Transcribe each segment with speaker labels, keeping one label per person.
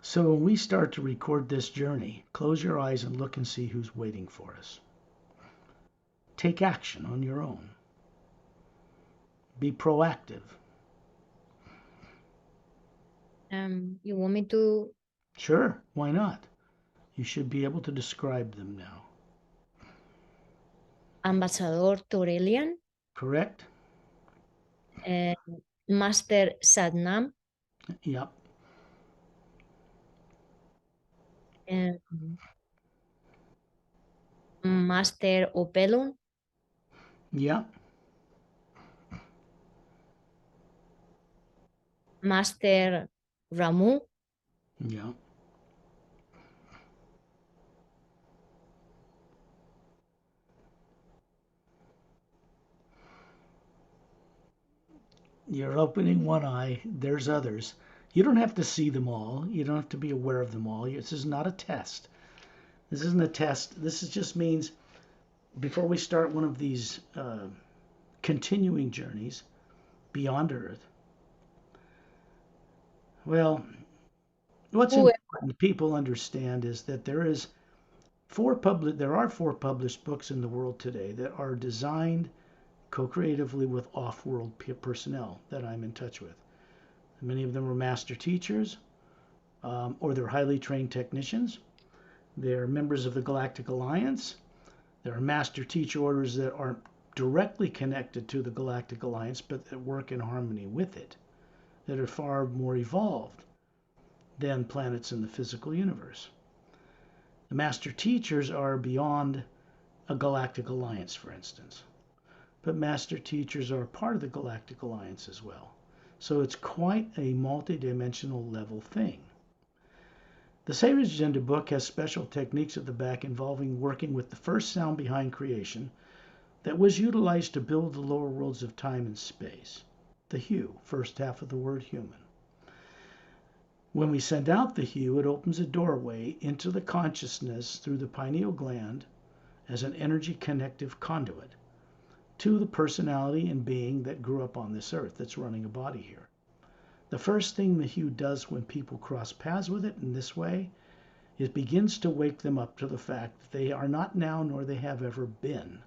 Speaker 1: So when we start to record this journey, close your eyes and look and see who's waiting for us. Take action on your own. Be proactive.
Speaker 2: You want me to
Speaker 1: Sure, why not? You should be able to describe them now.
Speaker 2: Ambassador Torelian,
Speaker 1: Correct?
Speaker 2: uh, Master Satnam,
Speaker 1: Yep.
Speaker 2: um, Master Opelun,
Speaker 1: Yep.
Speaker 2: Master Ramu,
Speaker 1: Yep. You're opening one eye. There's others. You don't have to see them all. You don't have to be aware of them all. This is not a test. This isn't a test. This just means before we start one of these continuing journeys beyond Earth, well, what's
Speaker 2: who
Speaker 1: important people understand is that there are four published books in the world today that are designed co-creatively with off-world personnel that I'm in touch with. Many of them are master teachers, or they're highly trained technicians. They're members of the Galactic Alliance. There are master teacher orders that aren't directly connected to the Galactic Alliance, but that work in harmony with it, that are far more evolved than planets in the physical universe. The master teachers are beyond a galactic alliance, for instance, but master teachers are part of the galactic alliance as well. So it's quite a multidimensional level thing. The Savior's Agenda book has special techniques at the back involving working with the first sound behind creation that was utilized to build the lower worlds of time and space. The hue, first half of the word human. When we send out the hue, it opens a doorway into the consciousness through the pineal gland as an energy connective conduit to the personality and being that grew up on this earth that's running a body here. The first thing the hue does when people cross paths with it in this way, it begins to wake them up to the fact that they are not now nor they have ever been.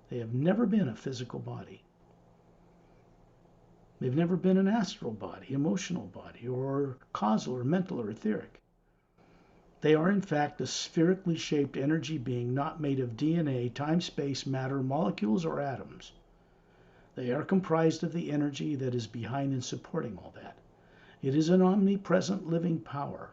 Speaker 1: They have never been a physical body. They've never been an astral body, emotional body, or causal or mental or etheric. They are in fact a spherically shaped energy being not made of DNA, time, space, matter, molecules, or atoms. They are comprised of the energy that is behind and supporting all that. It is an omnipresent living power.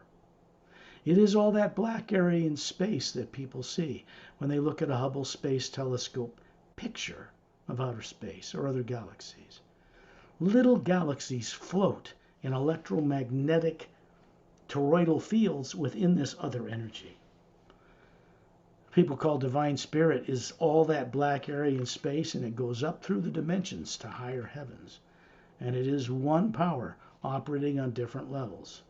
Speaker 1: It is all that black area in space that people see when they look at a Hubble Space Telescope picture of outer space or other galaxies. Little galaxies float in electromagnetic toroidal fields within this other energy. People call divine spirit is all that black area in space, and it goes up through the dimensions to higher heavens. And it is one power operating on different levels.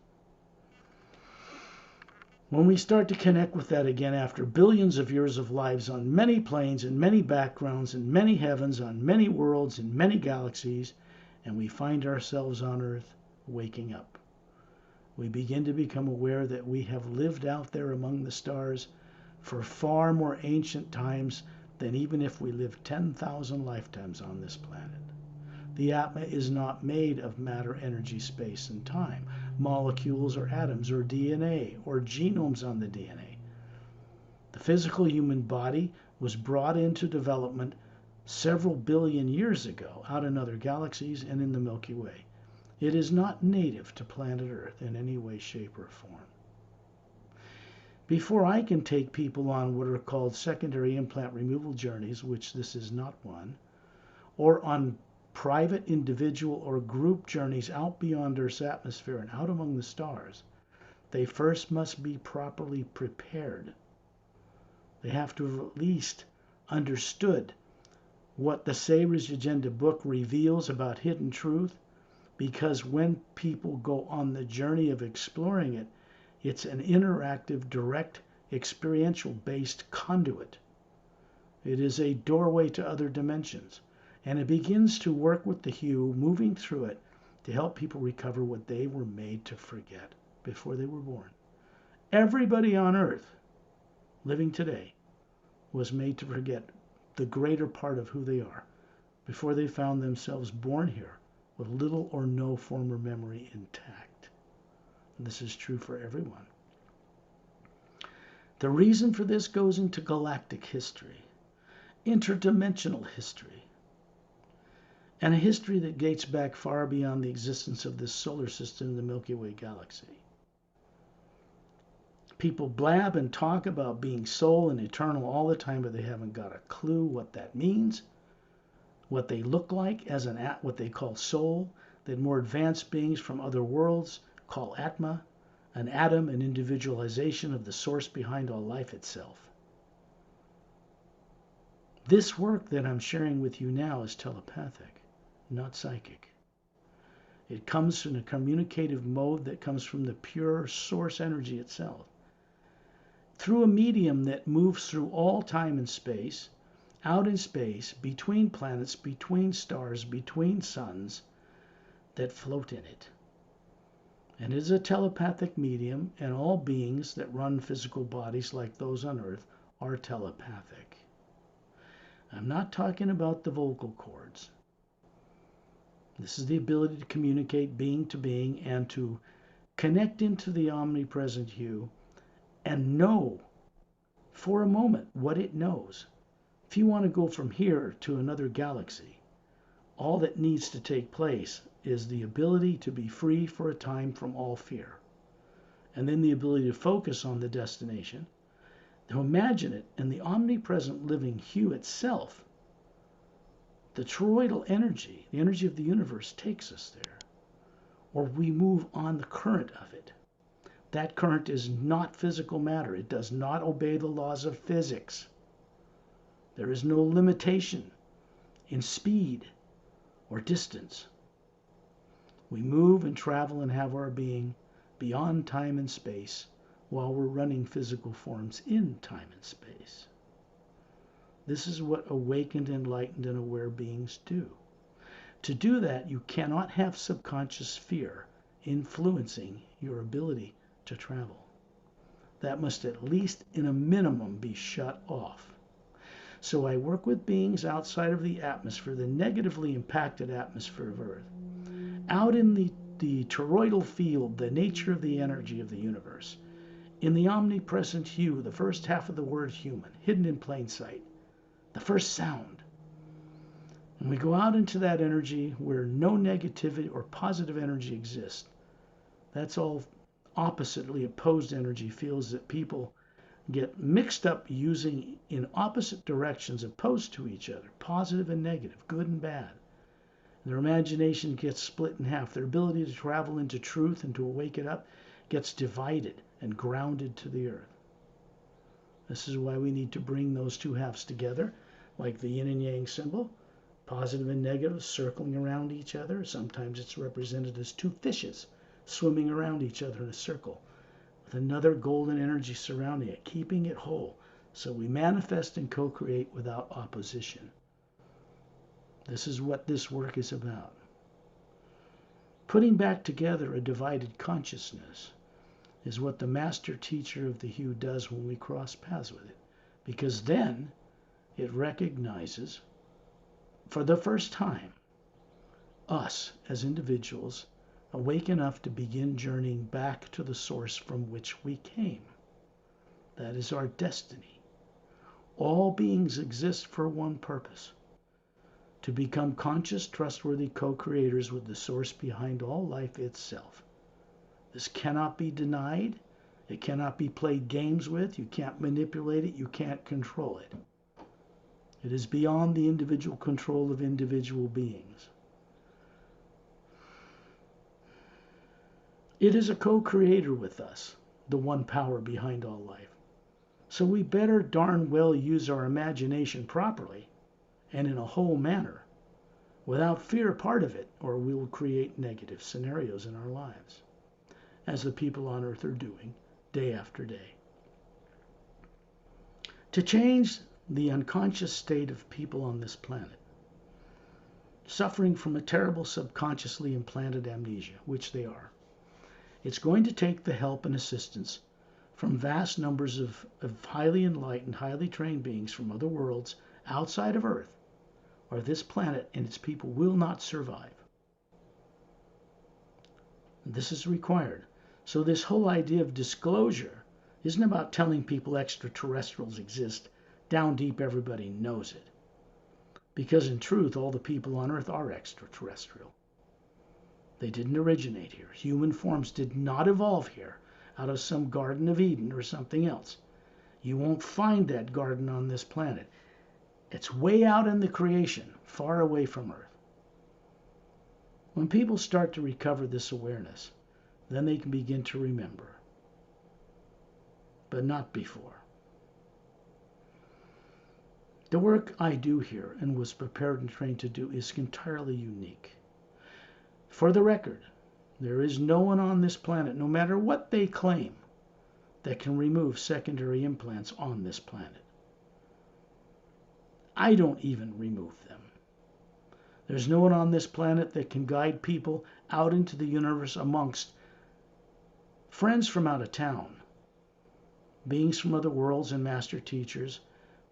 Speaker 1: When we start to connect with that again after billions of years of lives on many planes and many backgrounds and many heavens, on many worlds and many galaxies, and we find ourselves on Earth waking up, we begin to become aware that we have lived out there among the stars for far more ancient times than even if we lived 10,000 lifetimes on this planet. The Atma is not made of matter, energy, space, and time, molecules or atoms or DNA or genomes on the DNA. The physical human body was brought into development several billion years ago out in other galaxies and in the Milky Way. It is not native to planet Earth in any way, shape, or form. Before I can take people on what are called secondary implant removal journeys, which this is not one, or on private, individual, or group journeys out beyond Earth's atmosphere and out among the stars, they first must be properly prepared. They have to have at least understood what the Savior's Agenda book reveals about hidden truth, because when people go on the journey of exploring it, it's an interactive, direct, experiential based conduit. It is a doorway to other dimensions. And it begins to work with the hue, moving through it to help people recover what they were made to forget before they were born. Everybody on Earth living today was made to forget the greater part of who they are before they found themselves born here with little or no former memory intact. And this is true for everyone. The reason for this goes into galactic history, interdimensional history, and a history that dates back far beyond the existence of this solar system and the Milky Way galaxy. People blab and talk about being soul and eternal all the time, but they haven't got a clue what that means, what they look like as what they call soul, that more advanced beings from other worlds call Atma, an atom, an individualization of the source behind all life itself. This work that I'm sharing with you now is telepathic, not psychic. It comes in a communicative mode that comes from the pure source energy itself, through a medium that moves through all time and space, out in space, between planets, between stars, between suns that float in it. And it is a telepathic medium, and all beings that run physical bodies like those on Earth are telepathic. I'm not talking about the vocal cords. This is the ability to communicate being to being and to connect into the omnipresent you and know for a moment what it knows. If you want to go from here to another galaxy, all that needs to take place is the ability to be free for a time from all fear, and then the ability to focus on the destination, to imagine it in the omnipresent living hue itself. The toroidal energy, the energy of the universe, takes us there, or we move on the current of it. That current is not physical matter. It does not obey the laws of physics. There is no limitation in speed or distance. We move and travel and have our being beyond time and space while we're running physical forms in time and space. This is what awakened, enlightened, and aware beings do. To do that, you cannot have subconscious fear influencing your ability to travel. That must at least in a minimum be shut off. So I work with beings outside of the atmosphere, the negatively impacted atmosphere of Earth, out in the toroidal field, the nature of the energy of the universe, in the omnipresent hue, the first half of the word human, hidden in plain sight, the first sound. And we go out into that energy where no negativity or positive energy exists. That's all oppositely opposed energy feels that people get mixed up using in opposite directions opposed to each other, positive and negative, good and bad. Their imagination gets split in half. Their ability to travel into truth and to wake it up gets divided and grounded to the earth. This is why we need to bring those two halves together, like the yin and yang symbol, positive and negative circling around each other. Sometimes it's represented as two fishes swimming around each other in a circle, with another golden energy surrounding it, keeping it whole, so we manifest and co-create without opposition. This is what this work is about. Putting back together a divided consciousness is what the master teacher of the hue does when we cross paths with it, because then it recognizes for the first time us as individuals awake enough to begin journeying back to the source from which we came. That is our destiny. All beings exist for one purpose: to become conscious, trustworthy co-creators with the source behind all life itself. This cannot be denied. It cannot be played games with. You can't manipulate it. You can't control it. It is beyond the individual control of individual beings. It is a co-creator with us, the one power behind all life. So we better darn well use our imagination properly and in a whole manner, without fear part of it, or we will create negative scenarios in our lives, as the people on earth are doing day after day. To change the unconscious state of people on this planet, suffering from a terrible subconsciously implanted amnesia, which they are, it's going to take the help and assistance from vast numbers of highly enlightened, highly trained beings from other worlds outside of Earth, or this planet and its people will not survive. This is required. So this whole idea of disclosure isn't about telling people extraterrestrials exist. Down deep, everybody knows it. Because in truth, all the people on Earth are extraterrestrial. They didn't originate here. Human forms did not evolve here out of some Garden of Eden or something else. You won't find that garden on this planet. It's way out in the creation, far away from Earth. When people start to recover this awareness, then they can begin to remember. But not before. The work I do here and was prepared and trained to do is entirely unique. For the record, there is no one on this planet, no matter what they claim, that can remove secondary implants on this planet. I don't even remove them. There's no one on this planet that can guide people out into the universe amongst friends from out of town, beings from other worlds and master teachers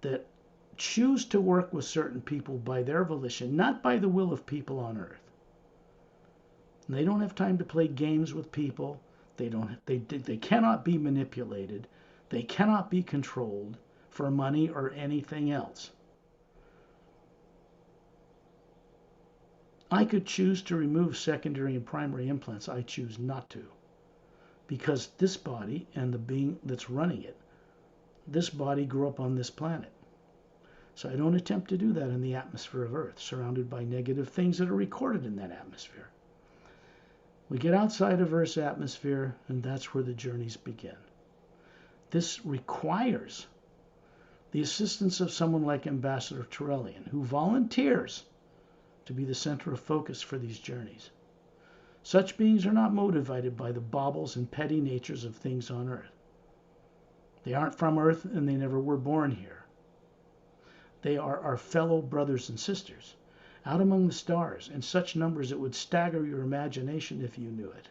Speaker 1: that choose to work with certain people by their volition, not by the will of people on Earth. And they don't have time to play games with people. They cannot be manipulated. They cannot be controlled for money or anything else. I could choose to remove secondary and primary implants. I choose not to. Because this body and the being that's running it, this body grew up on this planet. So I don't attempt to do that in the atmosphere of Earth, surrounded by negative things that are recorded in that atmosphere. We get outside of Earth's atmosphere, and that's where the journeys begin. This requires the assistance of someone like Ambassador Turelian, who volunteers to be the center of focus for these journeys. Such beings are not motivated by the baubles and petty natures of things on Earth. They aren't from Earth, and they never were born here. They are our fellow brothers and sisters, out among the stars, in such numbers it would stagger your imagination if you knew it.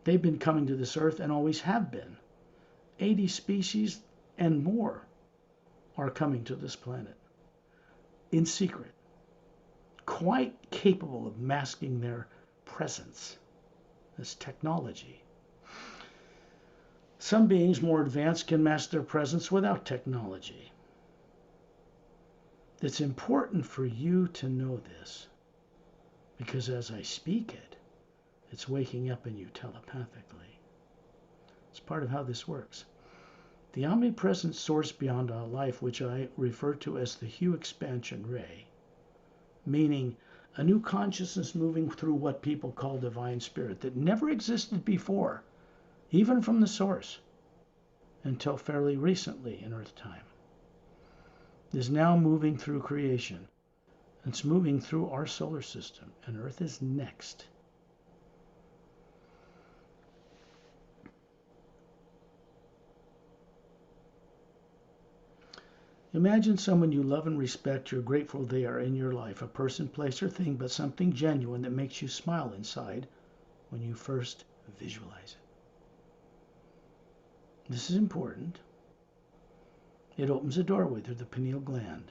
Speaker 1: They've been coming to this Earth and always have been. 80 species and more are coming to this planet in secret, quite capable of masking their presence as technology. Some beings more advanced can mask their presence without technology. It's important for you to know this, because as I speak it, it's waking up in you telepathically. It's part of how this works. The omnipresent source beyond all life, which I refer to as the Hue expansion ray, meaning a new consciousness moving through what people call divine spirit that never existed before, even from the source, until fairly recently in Earth time, is now moving through creation. It's moving through our solar system, and Earth is next. Imagine someone you love and respect, you're grateful they are in your life, a person, place, or thing, but something genuine that makes you smile inside when you first visualize it. This is important. It opens a doorway through the pineal gland.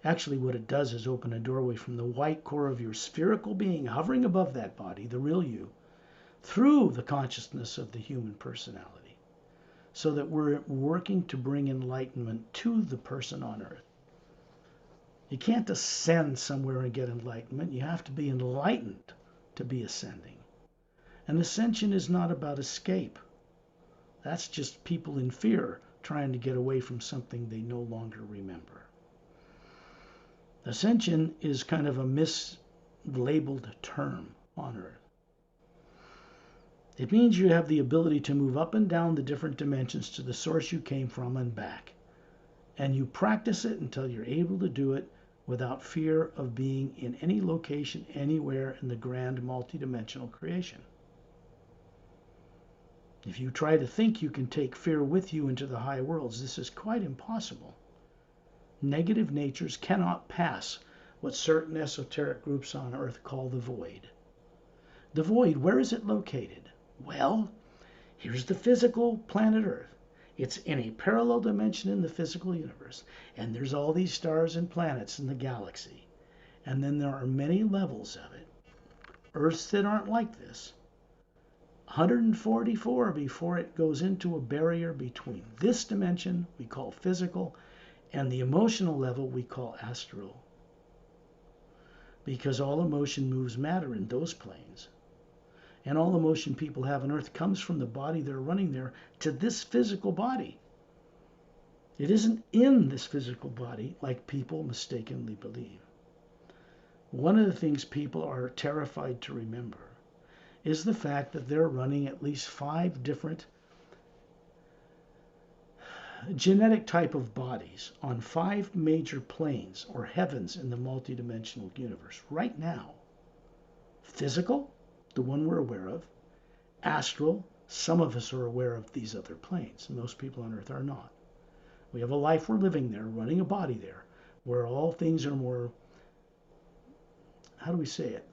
Speaker 1: Actually, what it does is open a doorway from the white core of your spherical being hovering above that body, the real you, through the consciousness of the human personality, so that we're working to bring enlightenment to the person on Earth. You can't ascend somewhere and get enlightenment. You have to be enlightened to be ascending. And ascension is not about escape. That's just people in fear trying to get away from something they no longer remember. Ascension is kind of a mislabeled term on Earth. It means you have the ability to move up and down the different dimensions to the source you came from and back. And you practice it until you're able to do it without fear of being in any location anywhere in the grand multidimensional creation. If you try to think you can take fear with you into the high worlds, this is quite impossible. Negative natures cannot pass what certain esoteric groups on Earth call the void. The void, where is it located? Well, Here's the physical planet Earth. It's in a parallel dimension in the physical universe. And there's all these stars and planets in the galaxy. And then there are many levels of it. Earths that aren't like this. 144 before it goes into a barrier between this dimension we call physical and the emotional level we call astral. Because all emotion moves matter in those planes. And all emotion people have on Earth comes from the body they're running there to this physical body. It isn't in this physical body like people mistakenly believe. One of the things people are terrified to remember is the fact that they're running at least 5 different genetic type of bodies on 5 major planes or heavens in the multidimensional universe right now. Physical, the one we're aware of. Astral, some of us are aware of these other planes. Most people on Earth are not. We have a life we're living there, running a body there, where all things are more, how do we say it?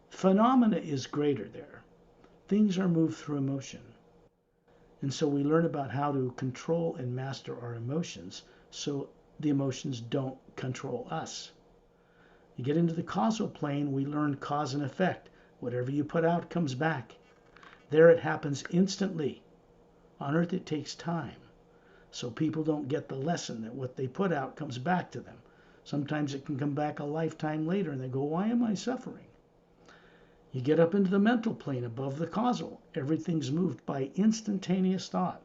Speaker 1: Phenomena is greater there. Things are moved through emotion. And so we learn about how to control and master our emotions so the emotions don't control us. You get into the causal plane, we learn cause and effect. Whatever you put out comes back. There it happens instantly. On Earth it takes time. So people don't get the lesson that what they put out comes back to them. Sometimes it can come back a lifetime later and they go, why am I suffering? You get up into the mental plane above the causal. Everything's moved by instantaneous thought.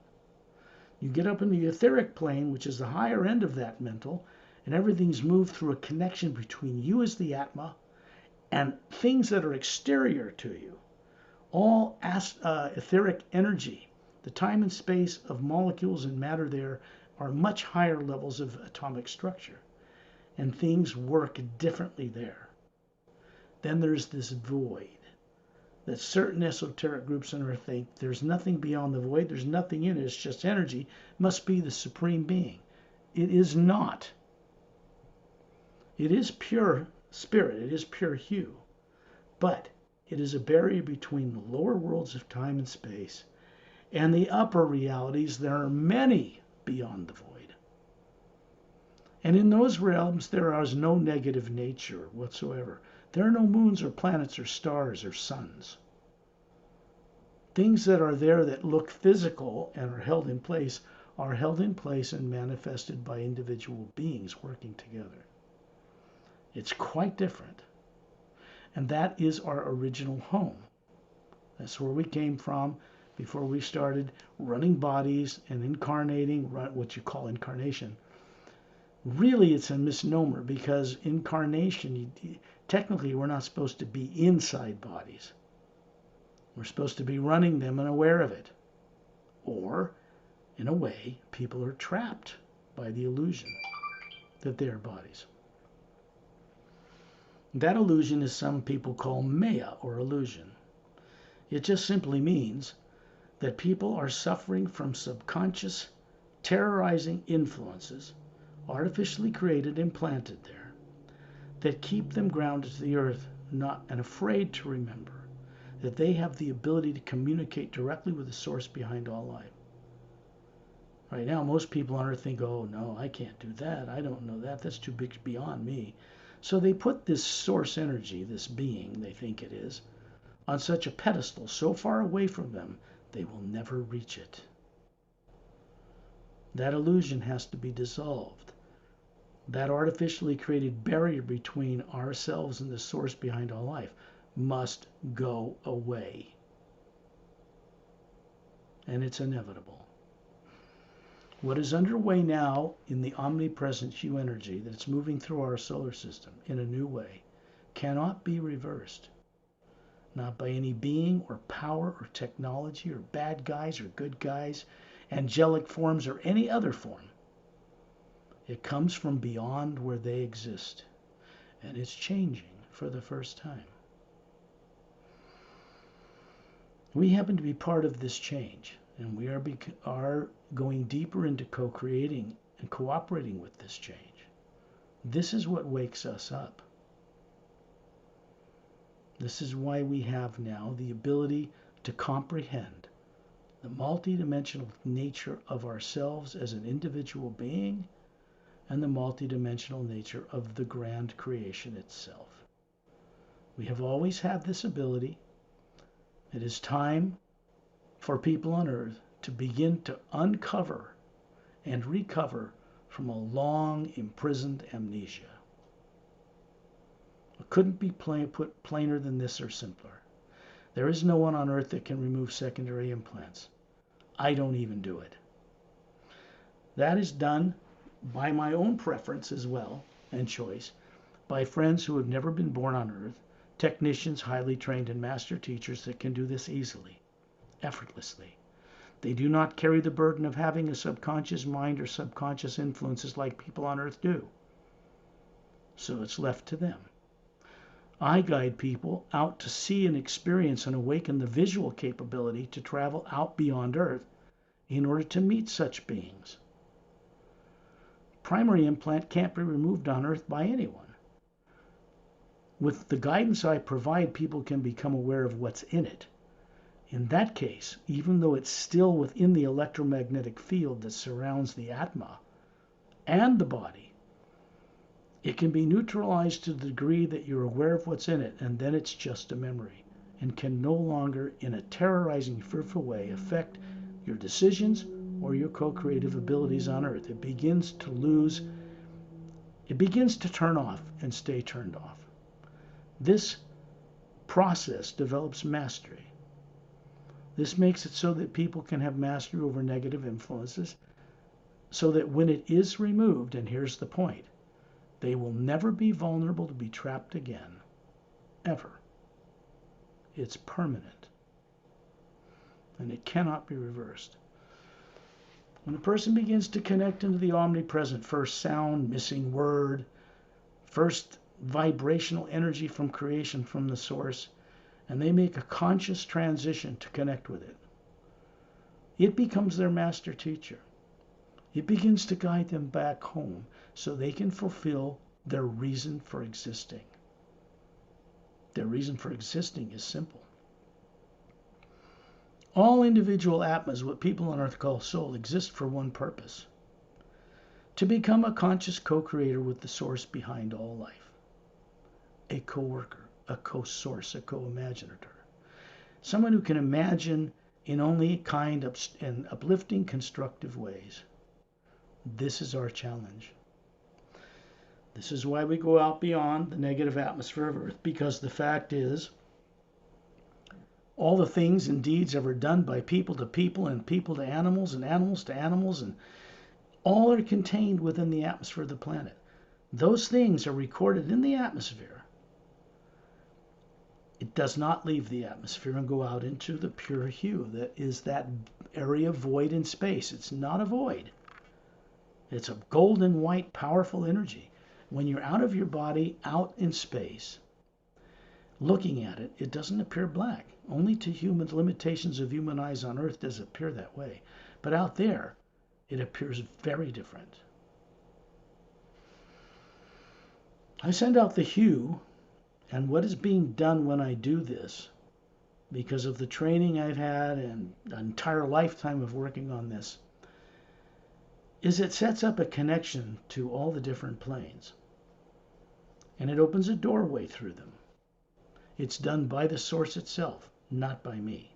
Speaker 1: You get up in the etheric plane, which is the higher end of that mental, and everything's moved through a connection between you as the Atma and things that are exterior to you. All etheric energy, the time and space of molecules and matter there are much higher levels of atomic structure. And things work differently there. Then there's this void that certain esoteric groups on Earth think there's nothing beyond the void, there's nothing in it, it's just energy, must be the supreme being. It is not. It is pure spirit, it is pure hue, but it is a barrier between the lower worlds of time and space and the upper realities. There are many beyond the void. And in those realms, there is no negative nature whatsoever. There are no moons or planets or stars or suns. Things that are there that look physical and are held in place and manifested by individual beings working together. It's quite different. And that is our original home. That's where we came from before we started running bodies and incarnating, what you call incarnation. Really, it's a misnomer because incarnation, technically, we're not supposed to be inside bodies. We're supposed to be running them and aware of it. Or, in a way, people are trapped by the illusion that they are bodies. That illusion is some people call Maya or illusion. It just simply means that people are suffering from subconscious, terrorizing influences artificially created and planted there that keep them grounded to the earth, not and afraid to remember that they have the ability to communicate directly with the source behind all life. Right now, most people on earth think, oh no, I can't do that. I don't know that. That's too big beyond me. So they put this source energy, this being they think it is, on such a pedestal so far away from them, they will never reach it. That illusion has to be dissolved. That artificially created barrier between ourselves and the source behind all life must go away. And it's inevitable. What is underway now in the omnipresent hue energy that's moving through our solar system in a new way cannot be reversed. Not by any being or power or technology or bad guys or good guys, angelic forms or any other form. It comes from beyond where they exist. And it's changing for the first time. We happen to be part of this change, and we are going deeper into co-creating and cooperating with this change. This is what wakes us up. This is why we have now the ability to comprehend the multidimensional nature of ourselves as an individual being, and the multidimensional nature of the grand creation itself. We have always had this ability. It is time for people on earth to begin to uncover and recover from a long imprisoned amnesia. It couldn't be put plainer than this or simpler. There is no one on earth that can remove secondary implants. I don't even do it. That is done by my own preference as well and choice, by friends who have never been born on earth, technicians highly trained and master teachers that can do this easily, effortlessly. They do not carry the burden of having a subconscious mind or subconscious influences like people on earth do. So it's left to them. I guide people out to see and experience and awaken the visual capability to travel out beyond earth in order to meet such beings. Primary implant can't be removed on earth by anyone. With the guidance I provide, people can become aware of what's in it. In that case, even though it's still within the electromagnetic field that surrounds the Atma and the body, it can be neutralized to the degree that you're aware of what's in it, and then it's just a memory and can no longer, in a terrorizing, fearful way, affect your decisions or your co-creative abilities on earth. It begins to turn off and stay turned off. This process develops mastery. This makes it so that people can have mastery over negative influences, so that when it is removed, and here's the point, they will never be vulnerable to be trapped again, ever. It's permanent, and it cannot be reversed. When a person begins to connect into the omnipresent first sound, missing word, first vibrational energy from creation from the source, and they make a conscious transition to connect with it, it becomes their master teacher. It begins to guide them back home so they can fulfill their reason for existing. Their reason for existing is simple. All individual atmas, what people on earth call soul, exist for one purpose: to become a conscious co-creator with the source behind all life, a co-worker, a co-source, a co-imaginator, someone who can imagine in only kind and uplifting, constructive ways. This is our challenge. This is why we go out beyond the negative atmosphere of Earth, because the fact is, all the things and deeds ever done by people to people and people to animals and animals to animals, and all are contained within the atmosphere of the planet. Those things are recorded in the atmosphere. It does not leave the atmosphere and go out into the pure hue that is that area void in space. It's not a void. It's a golden white powerful energy. When you're out of your body, out in space, looking at it, it doesn't appear black. Only to human limitations of human eyes on Earth does it appear that way. But out there, it appears very different. I send out the hue, and what is being done when I do this, because of the training I've had and an entire lifetime of working on this, is it sets up a connection to all the different planes. And it opens a doorway through them. It's done by the source itself, not by me.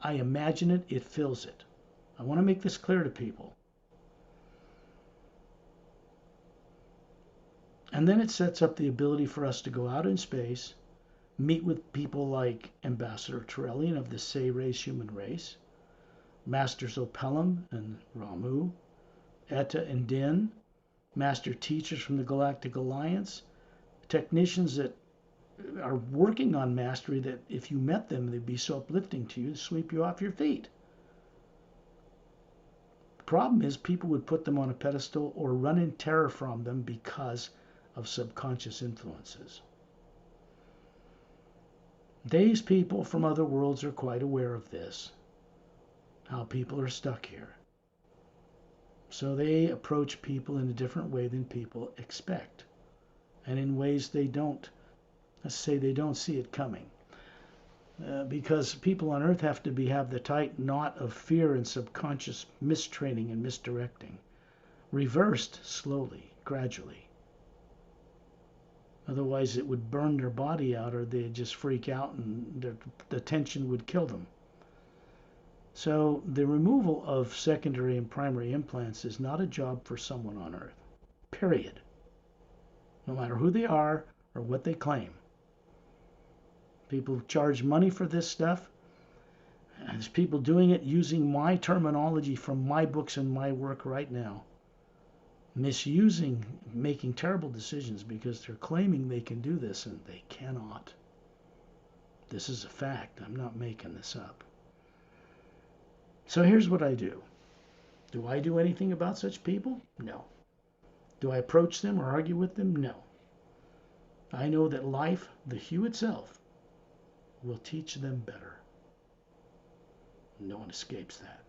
Speaker 1: I imagine it, it fills it. I want to make this clear to people. And then it sets up the ability for us to go out in space, meet with people like Ambassador Turellian of the Se race human race, Masters Opelum and Ramu, Etta and Din, master teachers from the Galactic Alliance, technicians that are working on mastery that if you met them, they'd be so uplifting to you, sweep you off your feet. The problem is people would put them on a pedestal or run in terror from them because of subconscious influences. These people from other worlds are quite aware of this, how people are stuck here. So they approach people in a different way than people expect, and in ways they don't, let's say they don't see it coming. because people on earth have to have the tight knot of fear and subconscious mistraining and misdirecting, reversed slowly, gradually. Otherwise, it would burn their body out, or they'd just freak out and the tension would kill them. So the removal of secondary and primary implants is not a job for someone on earth, period. No matter who they are or what they claim. People charge money for this stuff. There's people doing it using my terminology from my books and my work right now. Misusing, making terrible decisions because they're claiming they can do this and they cannot. This is a fact. I'm not making this up. So here's what I do. Do I do anything about such people? No. Do I approach them or argue with them? No. I know that life, the hue itself, will teach them better. No one escapes that.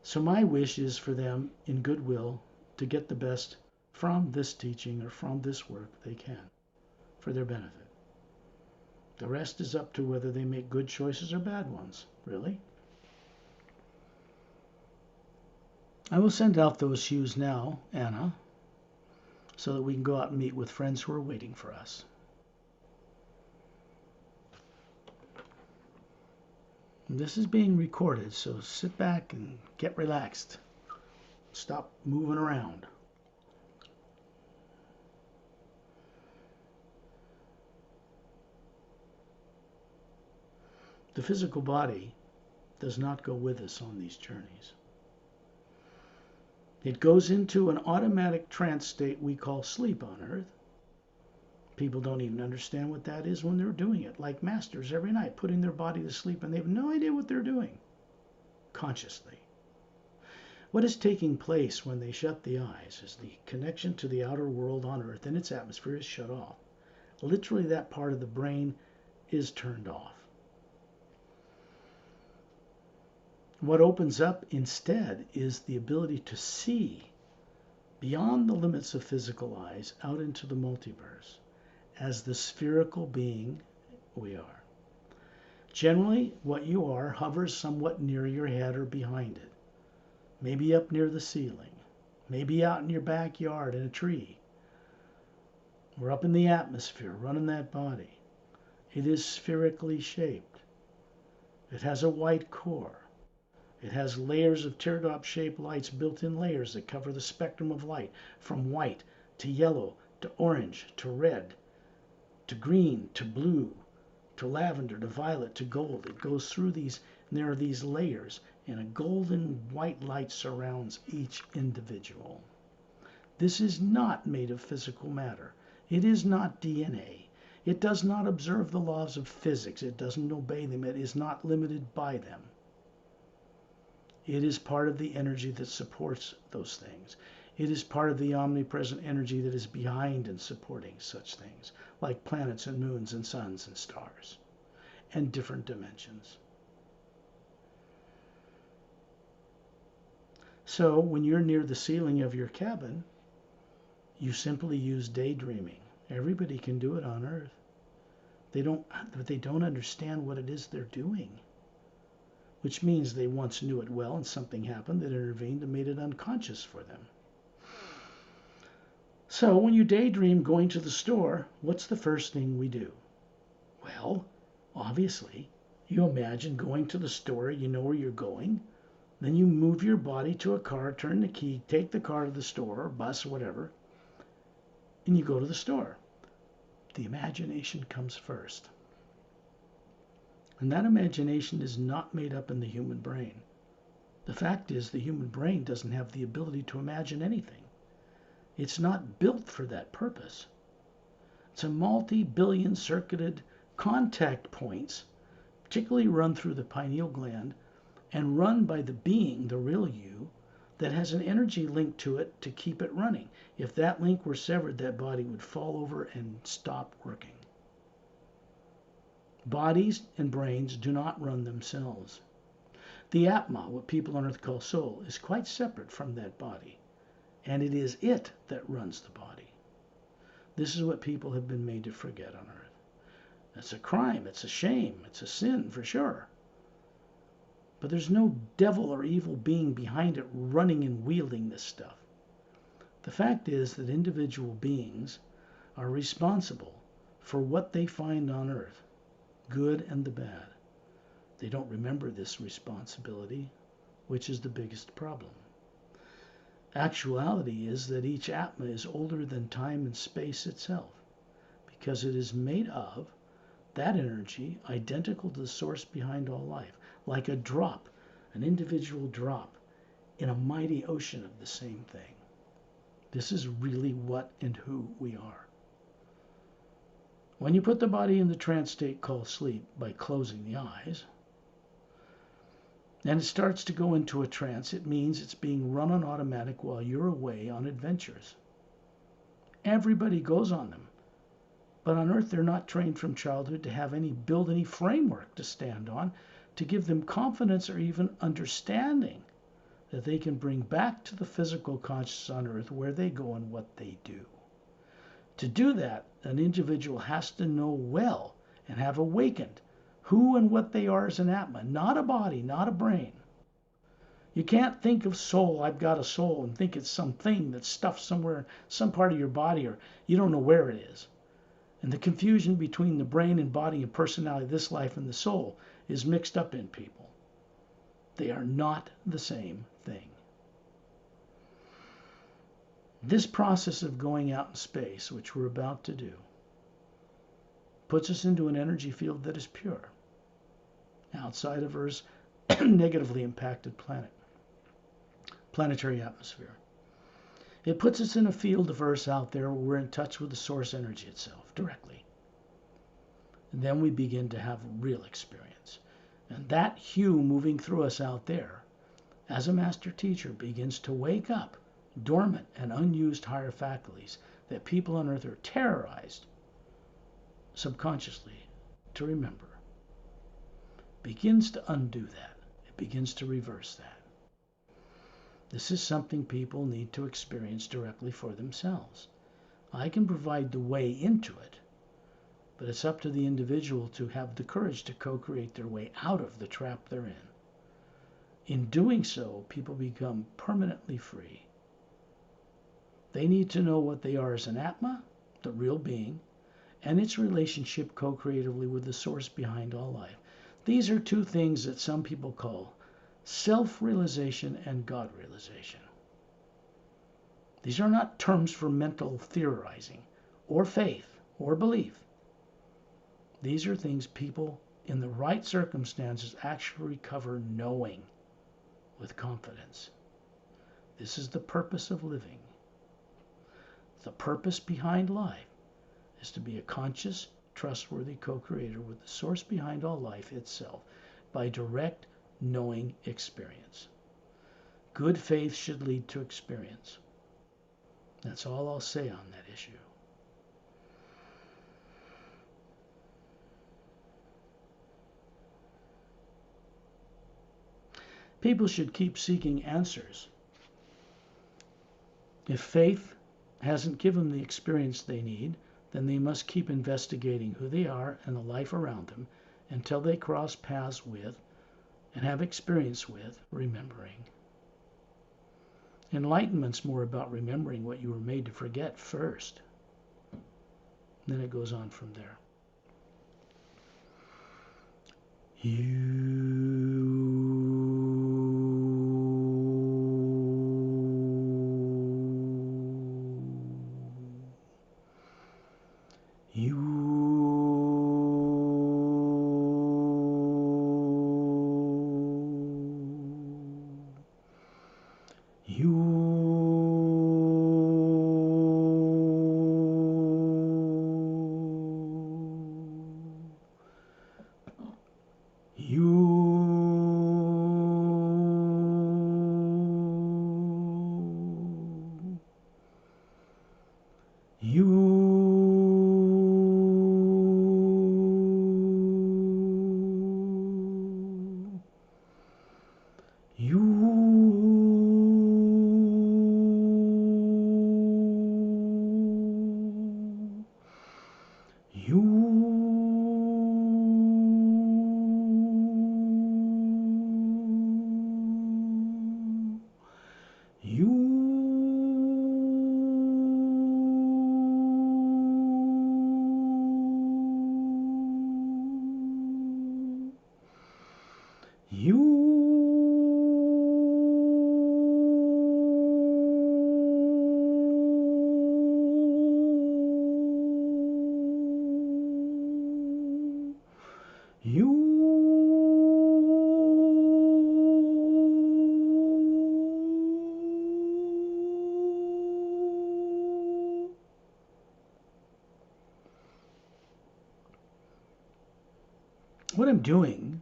Speaker 1: So my wish is for them, in goodwill, to get the best from this teaching or from this work they can, for their benefit. The rest is up to whether they make good choices or bad ones, really. I will send out those hues now, Anna, so that we can go out and meet with friends who are waiting for us. This is being recorded, so sit back and get relaxed. Stop moving around. The physical body does not go with us on these journeys. It goes into an automatic trance state we call sleep on Earth. People don't even understand what that is when they're doing it, like masters every night, putting their body to sleep, and they have no idea what they're doing consciously. What is taking place when they shut the eyes is the connection to the outer world on Earth and its atmosphere is shut off. Literally, that part of the brain is turned off. What opens up instead is the ability to see beyond the limits of physical eyes out into the multiverse as the spherical being we are. Generally, what you are hovers somewhat near your head or behind it, maybe up near the ceiling, maybe out in your backyard in a tree, or up in the atmosphere running that body. It is spherically shaped. It has a white core. It has layers of teardrop-shaped lights, built-in layers that cover the spectrum of light, from white to yellow to orange to red to green to blue to lavender to violet to gold. It goes through these, and there are these layers, and a golden white light surrounds each individual. This is not made of physical matter. It is not DNA. It does not observe the laws of physics. It doesn't obey them. It is not limited by them. It is part of the energy that supports those things. It is part of the omnipresent energy that is behind and supporting such things, like planets and moons and suns and stars, and different dimensions. So when you're near the ceiling of your cabin, you simply use daydreaming. Everybody can do it on Earth. They don't understand what it is they're doing, which means they once knew it well and something happened that intervened and made it unconscious for them. So when you daydream going to the store, what's the first thing we do? Well, obviously, you imagine going to the store, you know where you're going, then you move your body to a car, turn the key, take the car to the store, or bus, or whatever, and you go to the store. The imagination comes first. And that imagination is not made up in the human brain. The fact is, the human brain doesn't have the ability to imagine anything. It's not built for that purpose. It's a multi-billion circuited contact points, particularly run through the pineal gland and run by the being, the real you, that has an energy link to it to keep it running. If that link were severed, that body would fall over and stop working. Bodies and brains do not run themselves. The Atma, what people on Earth call soul, is quite separate from that body, and it is it that runs the body. This is what people have been made to forget on Earth. It's a crime, it's a shame, it's a sin for sure. But there's no devil or evil being behind it running and wielding this stuff. The fact is that individual beings are responsible for what they find on earth, good and the bad. They don't remember this responsibility, which is the biggest problem. Actuality is that each Atma is older than time and space itself, because it is made of that energy identical to the source behind all life, like a drop, an individual drop in a mighty ocean of the same thing. This is really what and who we are. When you put the body in the trance state called sleep by closing the eyes, and it starts to go into a trance, it means it's being run on automatic while you're away on adventures. Everybody goes on them. But on earth, they're not trained from childhood to build any framework to stand on to give them confidence or even understanding that they can bring back to the physical consciousness on earth where they go and what they do. To do that, an individual has to know well and have awakened who and what they are as an Atma, not a body, not a brain. You can't think of soul, I've got a soul, and think it's something that's stuffed somewhere, some part of your body, or you don't know where it is. And the confusion between the brain and body and personality, this life and the soul, is mixed up in people. They are not the same thing. This process of going out in space, which we're about to do, puts us into an energy field that is pure, outside of Earth's negatively impacted planetary atmosphere. It puts us in a field of Earth out there where we're in touch with the source energy itself directly. And then we begin to have real experience. And that hue moving through us out there, as a master teacher, begins to wake up dormant and unused higher faculties that people on earth are terrorized subconsciously to remember. Begins to undo that. It begins to reverse that. This is something people need to experience directly for themselves. I can provide the way into it, but it's up to the individual to have the courage to co-create their way out of the trap they're in. In doing so, people become permanently free. They need to know what they are as an Atma, the real being, and its relationship co-creatively with the source behind all life. These are two things that some people call self-realization and God-realization. These are not terms for mental theorizing or faith or belief. These are things people in the right circumstances actually recover knowing with confidence. This is the purpose of living. The purpose behind life is to be a conscious, trustworthy co-creator with the source behind all life itself by direct knowing experience. Good faith should lead to experience. That's all I'll say on that issue. People should keep seeking answers. If faith hasn't given the experience they need, then they must keep investigating who they are and the life around them until they cross paths with and have experience with remembering. Enlightenment's more about remembering what you were made to forget first. Then it goes on from there. You You. What I'm doing,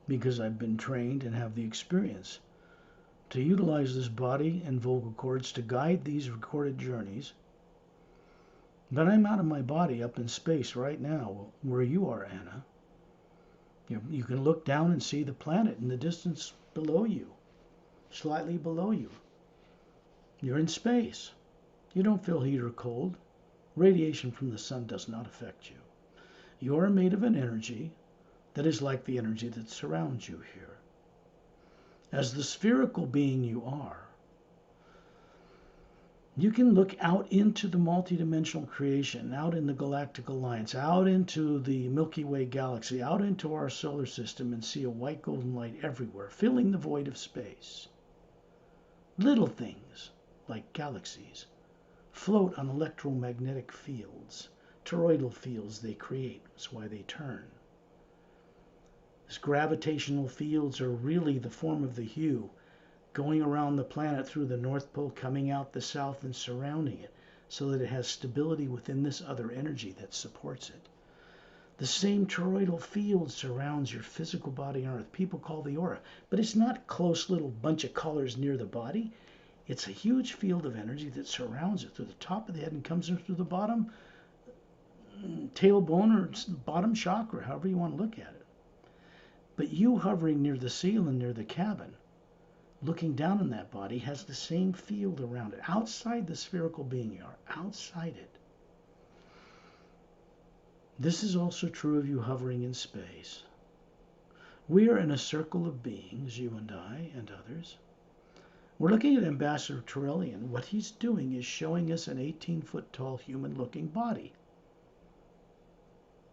Speaker 1: because I've been trained and have the experience to utilize this body and vocal cords to guide these recorded journeys, but I'm out of my body up in space right now, where you are, Anna. You can look down and see the planet in the distance below you, slightly below you. You're in space. You don't feel heat or cold. Radiation from the sun does not affect you. You are made of an energy that is like the energy that surrounds you here. As the spherical being you are, you can look out into the multidimensional creation, out in the galactic alliance, out into the Milky Way galaxy, out into our solar system, and see a white golden light everywhere, filling the void of space. Little things, like galaxies, float on electromagnetic fields, toroidal fields they create. That's why they turn. These gravitational fields are really the form of the hue, going around the planet through the North Pole, coming out the south and surrounding it, so that it has stability within this other energy that supports it. The same toroidal field surrounds your physical body on Earth. People call the aura, but it's not a close little bunch of colors near the body. It's a huge field of energy that surrounds it through the top of the head and comes in through the bottom tailbone or bottom chakra, however you want to look at it. But you hovering near the ceiling, near the cabin, looking down on that body, has the same field around it, outside the spherical being you are, outside it. This is also true of you hovering in space. We are in a circle of beings, you and I and others. We're looking at Ambassador Turellian. What he's doing is showing us an 18-foot tall human-looking body.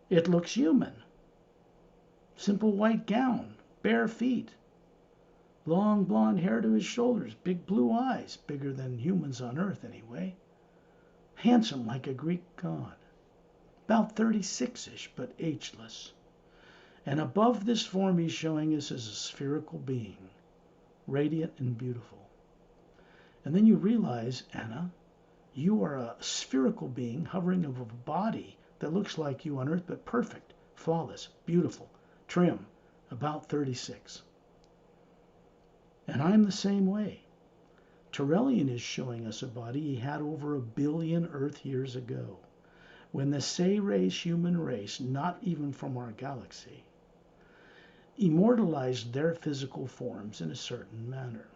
Speaker 1: It looks human. Simple white gown, bare feet, long blonde hair to his shoulders, big blue eyes, bigger than humans on Earth anyway. Handsome like a Greek god. About 36-ish, but ageless. And above this form he's showing us is a spherical being, radiant and beautiful. And then you realize, Anna, you are a spherical being hovering over a body that looks like you on Earth, but perfect, flawless, beautiful, trim, about 36. And I'm the same way. Turellian is showing us a body he had over 1 billion Earth years ago, when the Say-Rays human race, not even from our galaxy, immortalized their physical forms in a certain manner.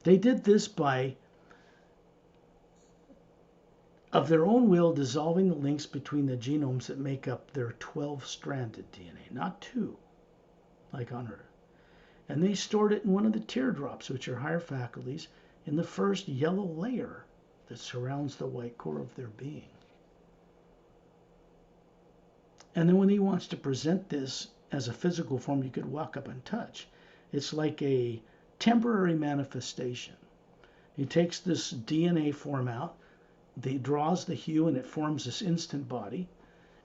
Speaker 1: They did this by, of their own will, dissolving the links between the genomes that make up their 12-stranded DNA, not 2, like on Earth. And they stored it in one of the teardrops, which are higher faculties, in the first yellow layer that surrounds the white core of their being. And then when he wants to present this as a physical form you could walk up and touch, it's like a temporary manifestation. He takes this DNA form out, he draws the hue, and it forms this instant body,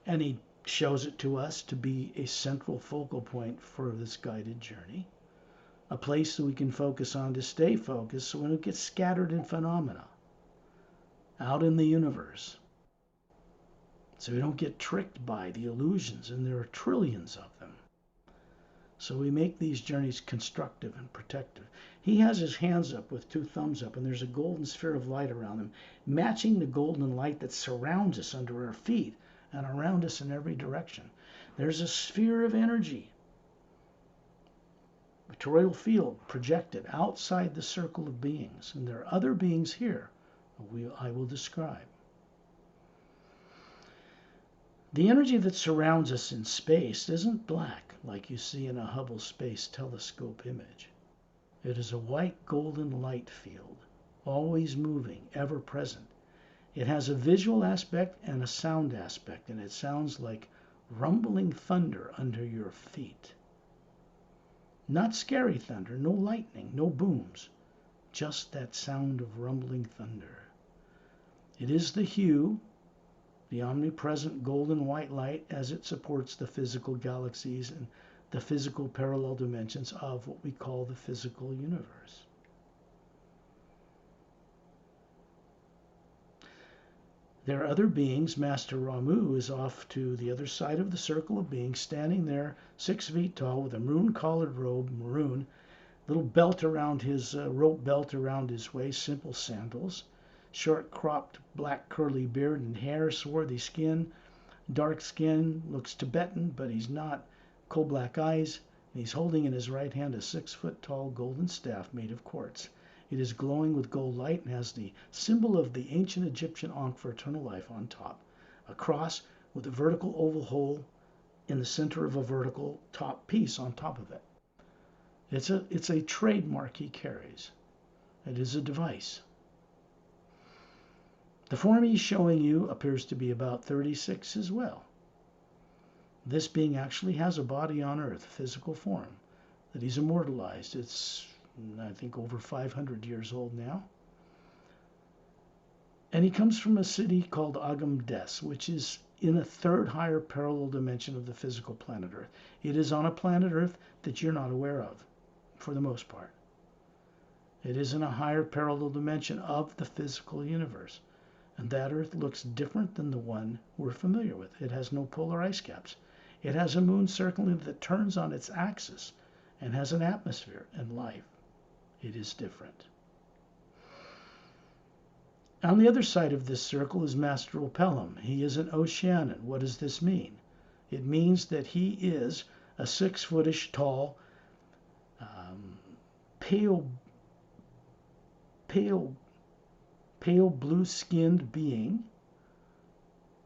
Speaker 1: and he shows it to us to be a central focal point for this guided journey, a place that we can focus on to stay focused so we don't get scattered in phenomena out in the universe, so we don't get tricked by the illusions, and there are trillions of them. So we make these journeys constructive and protective. He has his hands up with 2 thumbs up, and there's a golden sphere of light around him, matching the golden light that surrounds us under our feet and around us in every direction. There's a sphere of energy, a toroidal field projected outside the circle of beings, and there are other beings here I will describe. The energy that surrounds us in space isn't black like you see in a Hubble Space Telescope image. It is a white golden light field, always moving, ever present. It has a visual aspect and a sound aspect, and it sounds like rumbling thunder under your feet. Not scary thunder, no lightning, no booms, just that sound of rumbling thunder. It is the hue, the omnipresent golden white light as it supports the physical galaxies and the physical parallel dimensions of what we call the physical universe. There are other beings. Master Ramu is off to the other side of the circle of beings, standing there 6 feet tall with a maroon collared robe, maroon, little belt around his rope belt around his waist, simple sandals, short cropped black curly beard and hair, swarthy skin, dark skin, looks Tibetan, but he's not, coal black eyes, and he's holding in his right hand a 6-foot tall golden staff made of quartz. It is glowing with gold light and has the symbol of the ancient Egyptian Ankh for eternal life on top, a cross with a vertical oval hole in the center of a vertical top piece on top of it. It's a trademark he carries. It is a device. The form he's showing you appears to be about 36 as well. This being actually has a body on earth, physical form, that he's immortalized. It's, I think, over 500 years old now. And he comes from a city called Agam-Des, which is in a third higher parallel dimension of the physical planet Earth. It is on a planet Earth that you're not aware of, for the most part. It is in a higher parallel dimension of the physical universe. And that Earth looks different than the one we're familiar with. It has no polar ice caps. It has a moon circling that turns on its axis and has an atmosphere and life. It is different. On the other side of this circle is Master Opelum. He is an Oceanan. What does this mean? It means that he is a 6-footish tall, pale blue-skinned being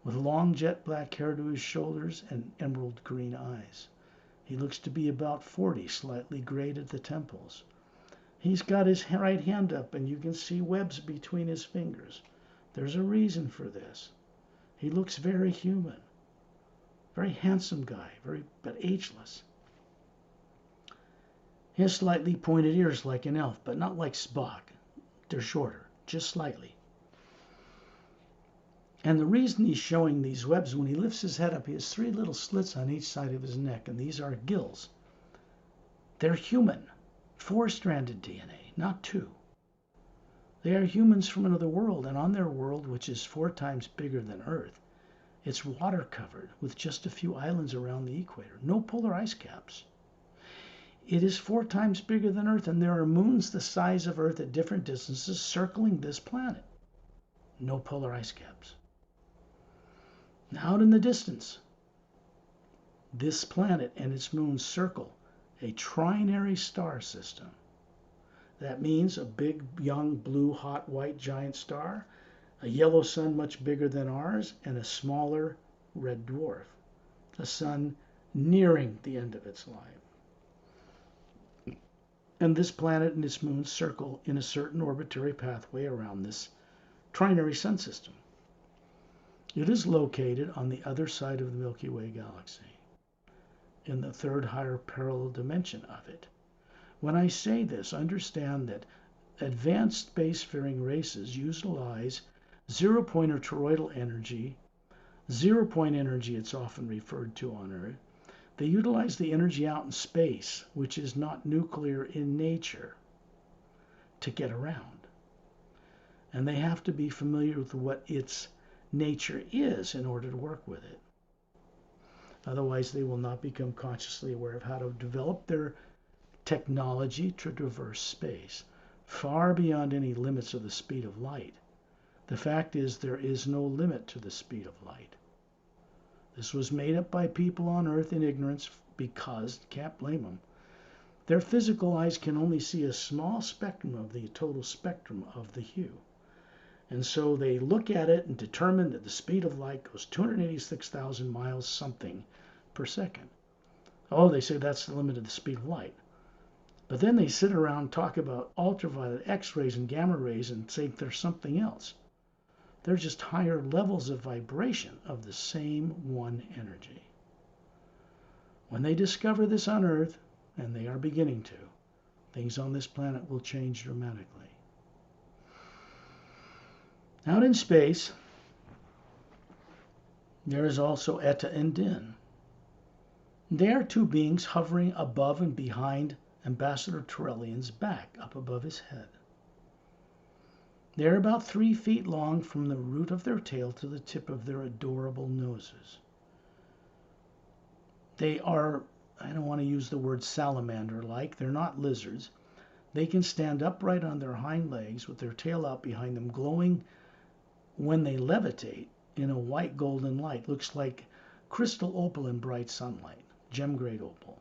Speaker 1: with long jet black hair to his shoulders and emerald green eyes. He looks to be about 40, slightly grayed at the temples. He's got his right hand up and you can see webs between his fingers. There's a reason for this. He looks very human. Very handsome guy, but ageless. He has slightly pointed ears like an elf, but not like Spock. They're shorter, just slightly. And the reason he's showing these webs, when he lifts his head up, he has 3 little slits on each side of his neck, and these are gills. They're human. 4-stranded DNA, not 2. They are humans from another world, and on their world, which is 4 times bigger than Earth, it's water covered with just a few islands around the equator. No polar ice caps. It is 4 times bigger than Earth, and there are moons the size of Earth at different distances circling this planet. No polar ice caps. Now, out in the distance, this planet and its moons circle a trinary star system. That means a big, young, blue, hot, white giant star, a yellow sun much bigger than ours, and a smaller red dwarf, a sun nearing the end of its life. And this planet and its moons circle in a certain orbitary pathway around this trinary sun system. It is located on the other side of the Milky Way galaxy, in the third higher parallel dimension of it. When I say this, understand that advanced spacefaring races utilize zero-point or toroidal energy, zero-point energy it's often referred to on Earth. They utilize the energy out in space, which is not nuclear in nature, to get around. And they have to be familiar with what its nature is in order to work with it. Otherwise, they will not become consciously aware of how to develop their technology to traverse space, far beyond any limits of the speed of light. The fact is, there is no limit to the speed of light. This was made up by people on Earth in ignorance because, can't blame them, their physical eyes can only see a small spectrum of the total spectrum of the hue. And so they look at it and determine that the speed of light goes 286,000 miles something per second. Oh, they say that's the limit of the speed of light. But then they sit around and talk about ultraviolet X-rays and gamma rays and say there's something else. They're just higher levels of vibration of the same one energy. When they discover this on Earth, and they are beginning to, things on this planet will change dramatically. Out in space, there is also Eta and Din. They are two beings hovering above and behind Ambassador Turellian's back, up above his head. They are about 3 feet long from the root of their tail to the tip of their adorable noses. They are, I don't want to use the word salamander-like, they're not lizards. They can stand upright on their hind legs with their tail out behind them, glowing when they levitate in a white golden light. Looks like crystal opal in bright sunlight, gem-grade opal.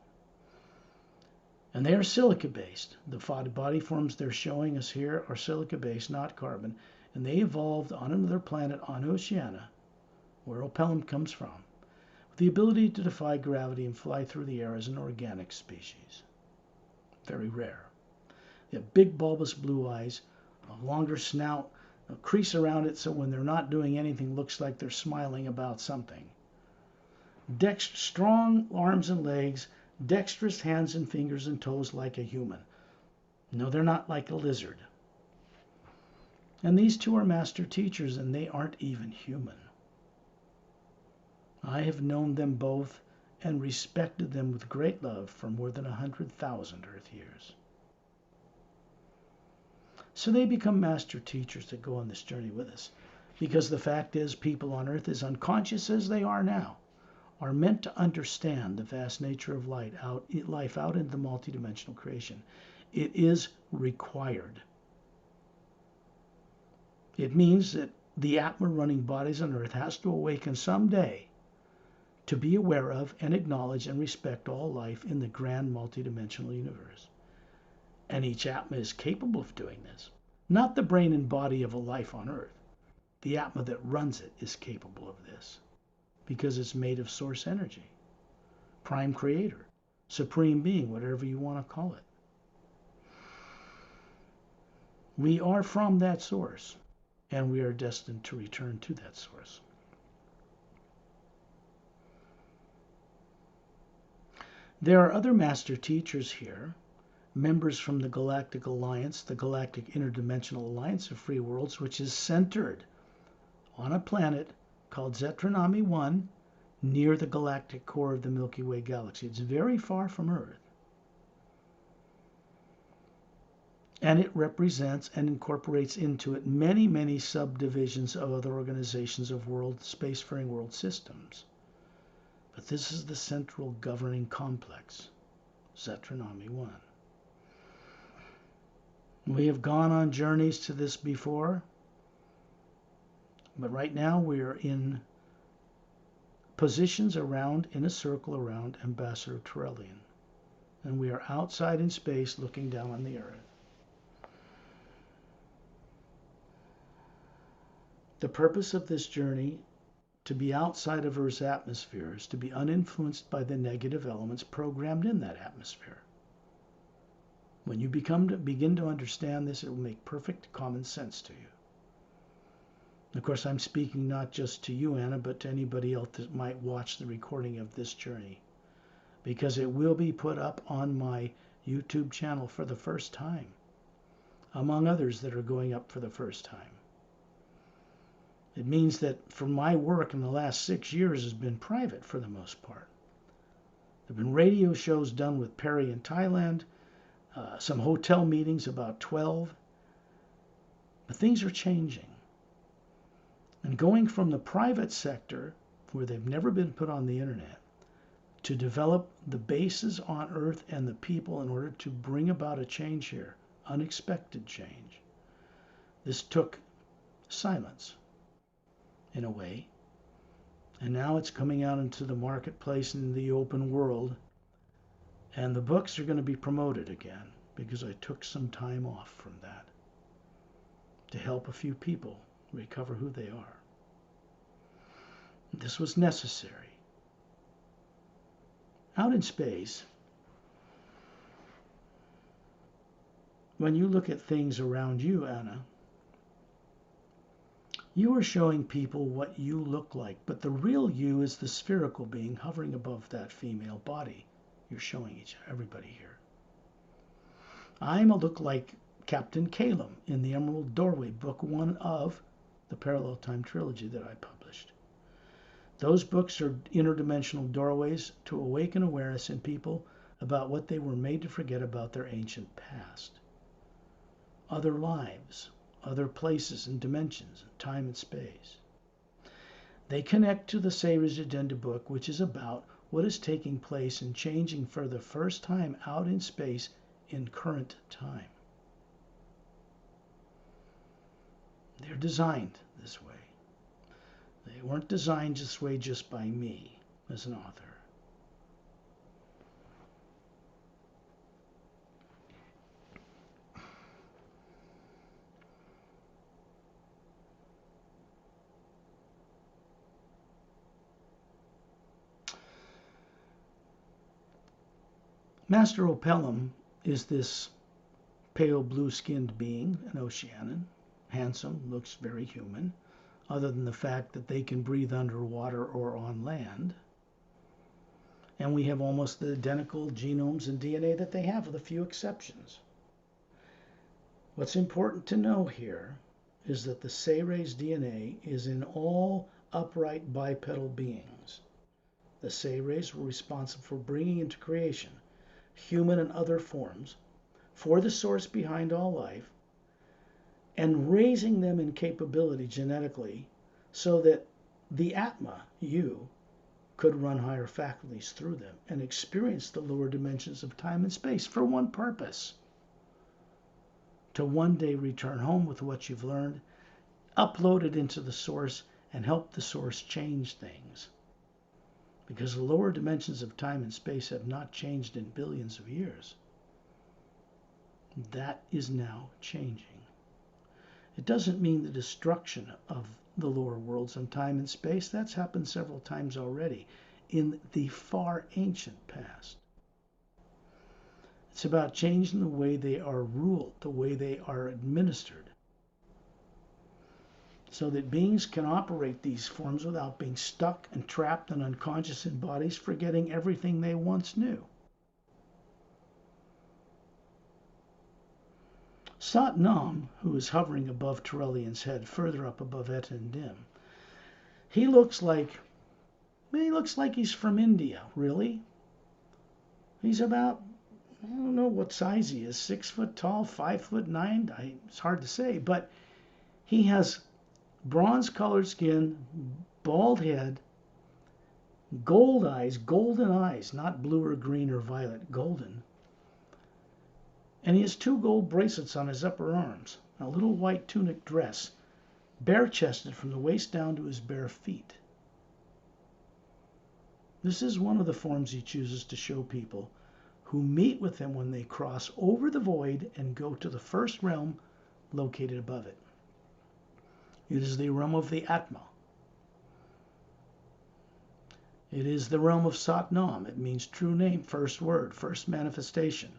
Speaker 1: And they are silica-based. The body forms they're showing us here are silica-based, not carbon. And they evolved on another planet on Oceania, where opalum comes from, with the ability to defy gravity and fly through the air as an organic species. Very rare. They have big bulbous blue eyes, a longer snout, a crease around it so when they're not doing anything looks like they're smiling about something. Strong arms and legs, dexterous hands and fingers and toes like a human. No, they're not like a lizard. And these two are master teachers, and they aren't even human. I have known them both and respected them with great love for more than 100,000 Earth years. So they become master teachers that go on this journey with us. Because the fact is, people on Earth, as unconscious as they are now, are meant to understand the vast nature of life out into the multidimensional creation. It is required. It means that the Atma running bodies on Earth has to awaken someday to be aware of and acknowledge and respect all life in the grand multidimensional universe. And each Atma is capable of doing this. Not the brain and body of a life on Earth. The Atma that runs it is capable of this because it's made of source energy, prime creator, supreme being, whatever you want to call it. We are from that source, and we are destined to return to that source. There are other master teachers here, members from the Galactic Alliance, the Galactic Interdimensional Alliance of Free Worlds, which is centered on a planet called Zetranami 1 near the galactic core of the Milky Way galaxy. It's very far from Earth. And it represents and incorporates into it many, many subdivisions of other organizations of spacefaring world systems. But this is the central governing complex, Zetranami 1. We have gone on journeys to this before, but right now we are in positions in a circle around Ambassador Turellian. And we are outside in space looking down on the Earth. The purpose of this journey, to be outside of Earth's atmosphere, is to be uninfluenced by the negative elements programmed in that atmosphere. When you begin to understand this, it will make perfect common sense to you. Of course, I'm speaking not just to you, Anna, but to anybody else that might watch the recording of this journey, because it will be put up on my YouTube channel for the first time, among others that are going up for the first time. It means that for my work in the last 6 years has been private for the most part. There have been radio shows done with Perry in Thailand, some hotel meetings, about 12. But things are changing. And going from the private sector, where they've never been put on the internet, to develop the bases on Earth and the people in order to bring about a change here, unexpected change. This took silence, in a way. And now it's coming out into the marketplace and the open world. And the books are going to be promoted again because I took some time off from that to help a few people recover who they are. This was necessary. Out in space, when you look at things around you, Anna, You are showing people what you look like, but the real you is the spherical being hovering above that female body. You're showing everybody here. I'm a look like Captain Calum in the Emerald Doorway, book 1 of the Parallel Time Trilogy that I published. Those books are interdimensional doorways to awaken awareness in people about what they were made to forget about their ancient past. Other lives, other places and dimensions, time and space. They connect to the Savior's Agenda book, which is about what is taking place and changing for the first time out in space in current time. They're designed this way. They weren't designed this way just by me as an author. Master Opellum is this pale blue-skinned being, an Oceanan, handsome, looks very human, other than the fact that they can breathe underwater or on land. And we have almost the identical genomes and DNA that they have, with a few exceptions. What's important to know here is that the Sayre's DNA is in all upright bipedal beings. The Sayres were responsible for bringing into creation human and other forms for the source behind all life, and raising them in capability genetically so that the Atma, you, could run higher faculties through them and experience the lower dimensions of time and space for one purpose: to one day return home with what you've learned, upload it into the source, and help the source change things. Because the lower dimensions of time and space have not changed in billions of years. That is now changing. It doesn't mean the destruction of the lower worlds and time and space. That's happened several times already in the far ancient past. It's about changing the way they are ruled, the way they are administered, so that beings can operate these forms without being stuck and trapped and unconscious in bodies, forgetting everything they once knew. Sat Nam, who is hovering above Torellian's head, further up above Et and Dim, he looks like he's from India, really. He's about, I don't know what size he is, 6 foot tall, 5'9". It's hard to say, but he has bronze-colored skin, bald head, golden eyes, not blue or green or violet, golden. And he has 2 gold bracelets on his upper arms, a little white tunic dress, bare-chested from the waist down to his bare feet. This is one of the forms he chooses to show people who meet with him when they cross over the void and go to the first realm located above it. It is the realm of the Atma. It is the realm of Sat Nam. It means true name, first word, first manifestation.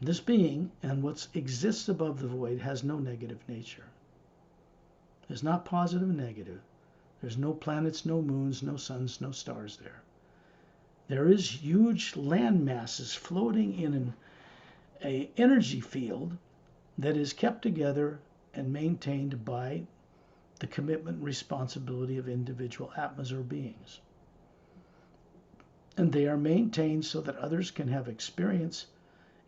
Speaker 1: This being and what exists above the void has no negative nature. There's not positive and negative. There's no planets, no moons, no suns, no stars there. There is huge land masses floating in an energy field that is kept together and maintained by the commitment and responsibility of individual Atmas or beings. And they are maintained so that others can have experience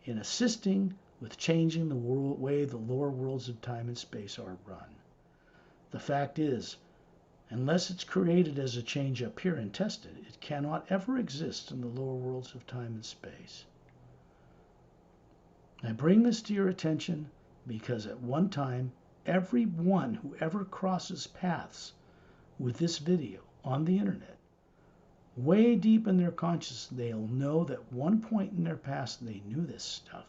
Speaker 1: in assisting with changing the way the lower worlds of time and space are run. The fact is, unless it's created as a change up here and tested, it cannot ever exist in the lower worlds of time and space. I bring this to your attention because at one time, everyone who ever crosses paths with this video on the internet, way deep in their consciousness, they'll know that one point in their past they knew this stuff,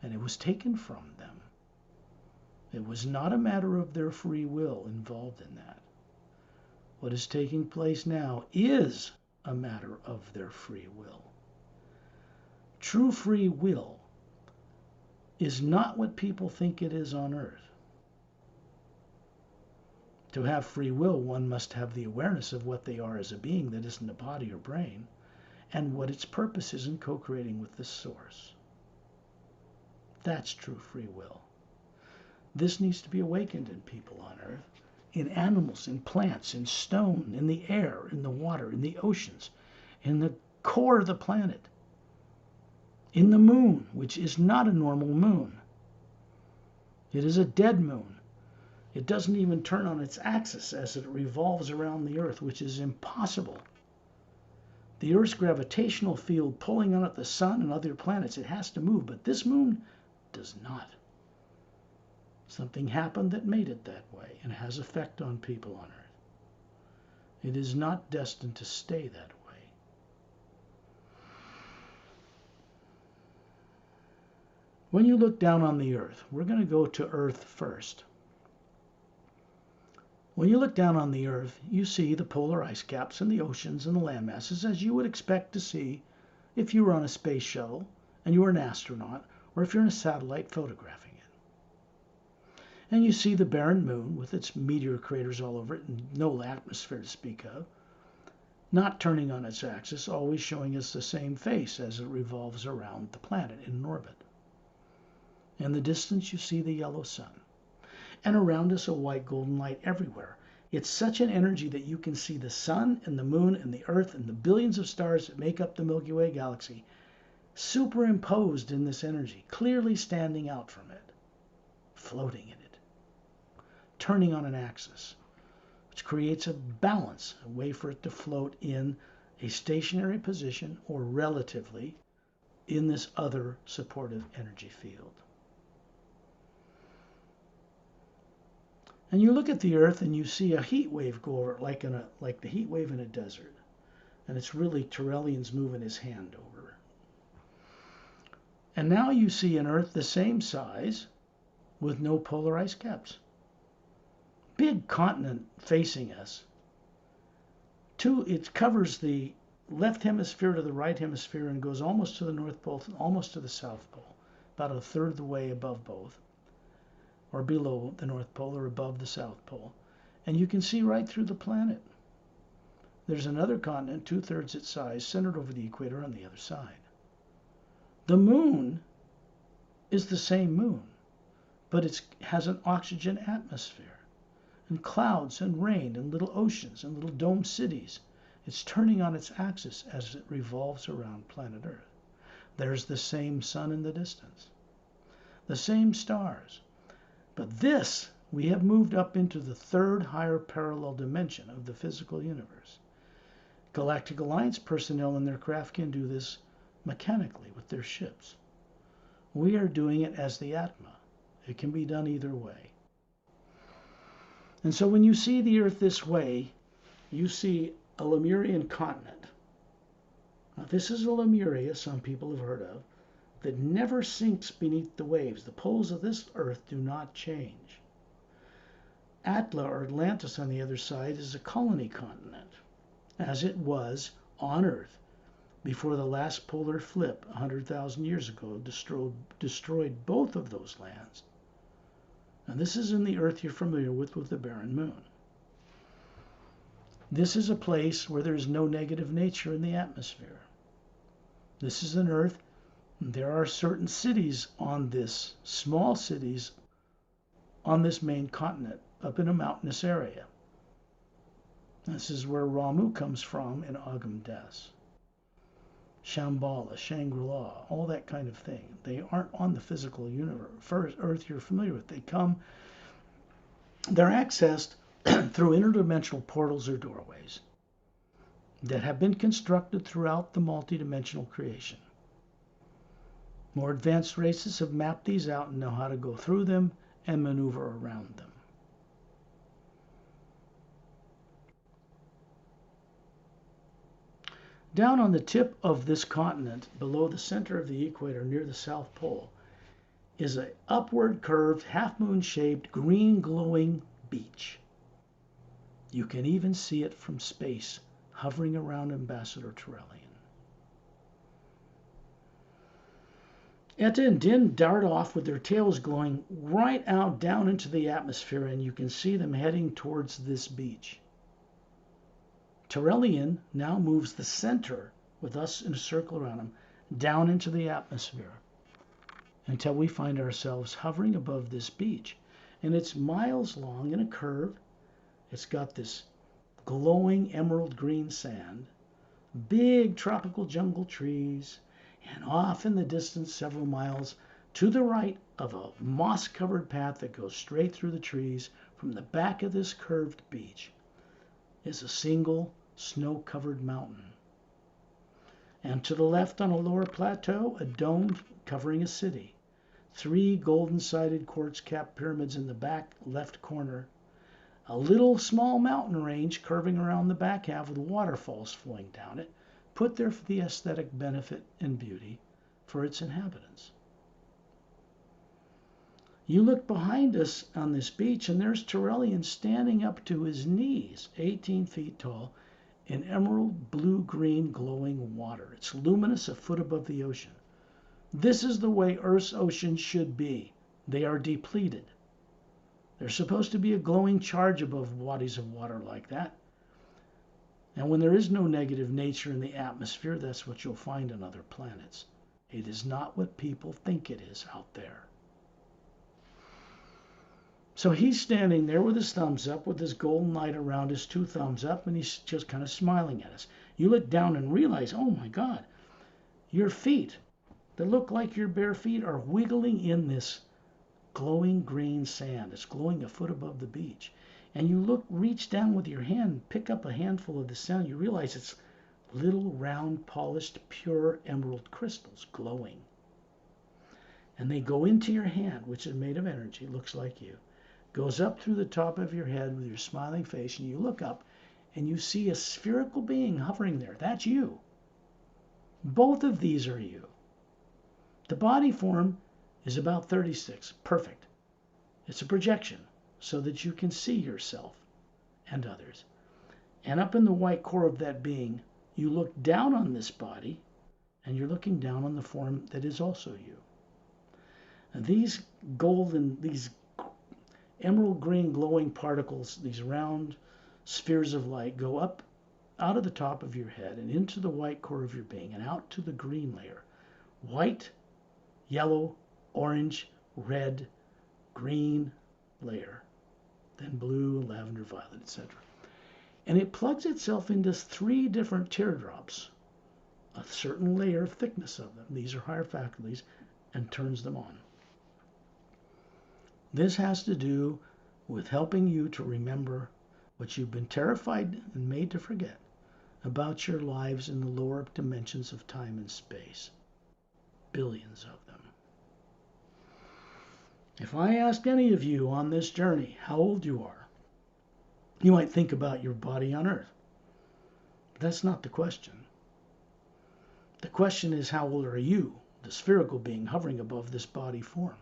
Speaker 1: and it was taken from them. It was not a matter of their free will involved in that. What is taking place now is a matter of their free will. True free will is not what people think it is on Earth. To have free will, one must have the awareness of what they are as a being that isn't a body or brain, and what its purpose is in co-creating with the source. That's true free will. This needs to be awakened in people on Earth, in animals, in plants, in stone, in the air, in the water, in the oceans, in the core of the planet, in the moon, which is not a normal moon. It is a dead moon. It doesn't even turn on its axis as it revolves around the Earth, which is impossible. The Earth's gravitational field pulling on it the sun and other planets, it has to move, but this moon does not. Something happened that made it that way and has effect on people on Earth. It is not destined to stay that way. When you look down on the Earth, we're going to go to Earth first. When you look down on the Earth, you see the polar ice caps and the oceans and the land masses as you would expect to see if you were on a space shuttle and you were an astronaut, or if you're in a satellite photographing it. And you see the barren moon with its meteor craters all over it and no atmosphere to speak of, not turning on its axis, always showing us the same face as it revolves around the planet in an orbit. In the distance, you see the yellow sun. And around us a white golden light everywhere. It's such an energy that you can see the sun and the moon and the earth and the billions of stars that make up the Milky Way galaxy superimposed in this energy, clearly standing out from it, floating in it, turning on an axis, which creates a balance, a way for it to float in a stationary position or relatively in this other supportive energy field. And you look at the Earth and you see a heat wave go over it like the heat wave in a desert. And it's really Turelian's moving his hand over. And now you see an Earth the same size with no polar ice caps. Big continent facing us. It covers the left hemisphere to the right hemisphere and goes almost to the North Pole, almost to the South Pole, about a third of the way above both, or below the North Pole or above the South Pole. And you can see right through the planet. There's another continent, 2/3 its size, centered over the equator on the other side. The moon is the same moon, but it has an oxygen atmosphere, and clouds and rain and little oceans and little dome cities. It's turning on its axis as it revolves around planet Earth. There's the same sun in the distance, the same stars. But this, we have moved up into the third higher parallel dimension of the physical universe. Galactic Alliance personnel in their craft can do this mechanically with their ships. We are doing it as the Atma. It can be done either way. And so when you see the Earth this way, you see a Lemurian continent. Now this is a Lemuria some people have heard of, that never sinks beneath the waves. The poles of this Earth do not change. Atla, or Atlantis on the other side, is a colony continent, as it was on Earth before the last polar flip 100,000 years ago destroyed both of those lands. Now this is in the Earth you're familiar with the barren moon. This is a place where there's no negative nature in the atmosphere. This is an Earth. There are certain cities on this, small cities on this main continent, up in a mountainous area. This is where Ramu comes from in Agam-Des. Shambhala, Shangri-La, all that kind of thing. They aren't on the physical universe, Earth you're familiar with. They're accessed through interdimensional portals or doorways that have been constructed throughout the multidimensional creation. More advanced races have mapped these out and know how to go through them and maneuver around them. Down on the tip of this continent, below the center of the equator near the South Pole, is an upward curved, half-moon shaped, green glowing beach. You can even see it from space, hovering around Ambassador Turelian. Etta and Din dart off with their tails glowing right out down into the atmosphere, and you can see them heading towards this beach. Turelian now moves the center, with us in a circle around him, down into the atmosphere until we find ourselves hovering above this beach. And it's miles long in a curve. It's got this glowing emerald green sand, big tropical jungle trees, and off in the distance, several miles to the right of a moss-covered path that goes straight through the trees from the back of this curved beach is a single snow-covered mountain. And to the left on a lower plateau, a dome covering a city. 3 golden-sided quartz-capped pyramids in the back left corner. A little small mountain range curving around the back half with waterfalls flowing down it, put there for the aesthetic benefit and beauty for its inhabitants. You look behind us on this beach, and there's Turelian standing up to his knees, 18 feet tall, in emerald blue-green glowing water. It's luminous a foot above the ocean. This is the way Earth's oceans should be. They are depleted. There's supposed to be a glowing charge above bodies of water like that. And when there is no negative nature in the atmosphere, that's what you'll find on other planets. It is not what people think it is out there. So he's standing there with his thumbs up, with his golden light around his 2 thumbs up, and he's just kind of smiling at us. You look down and realize, oh my God, your feet that look like your bare feet are wiggling in this glowing green sand. It's glowing a foot above the beach. And you reach down with your hand, pick up a handful of the sand. You realize it's little round, polished, pure emerald crystals glowing. And they go into your hand, which is made of energy, looks like you. Goes up through the top of your head with your smiling face, and you look up and you see a spherical being hovering there. That's you. Both of these are you. The body form is about 36, perfect. It's a projection so that you can see yourself and others. And up in the white core of that being, you look down on this body, and you're looking down on the form that is also you. And these emerald green glowing particles, these round spheres of light, go up out of the top of your head and into the white core of your being and out to the green layer. White, yellow, orange, red, green layer, then blue, lavender, violet, etc. And it plugs itself into 3 different teardrops, a certain layer of thickness of them. These are higher faculties, and turns them on. This has to do with helping you to remember what you've been terrified and made to forget about your lives in the lower dimensions of time and space. Billions of them. If I asked any of you on this journey how old you are, you might think about your body on Earth. But that's not the question. The question is, how old are you, the spherical being hovering above this body form?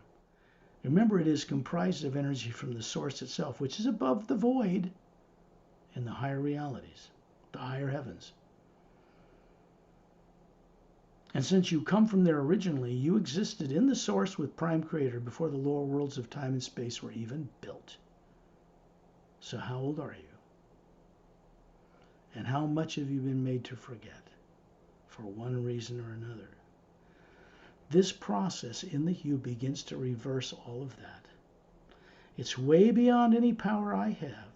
Speaker 1: Remember, it is comprised of energy from the source itself, which is above the void in the higher realities, the higher heavens. And since you come from there originally, you existed in the source with Prime Creator before the lower worlds of time and space were even built. So how old are you? And how much have you been made to forget for one reason or another? This process in the you begins to reverse all of that. It's way beyond any power I have.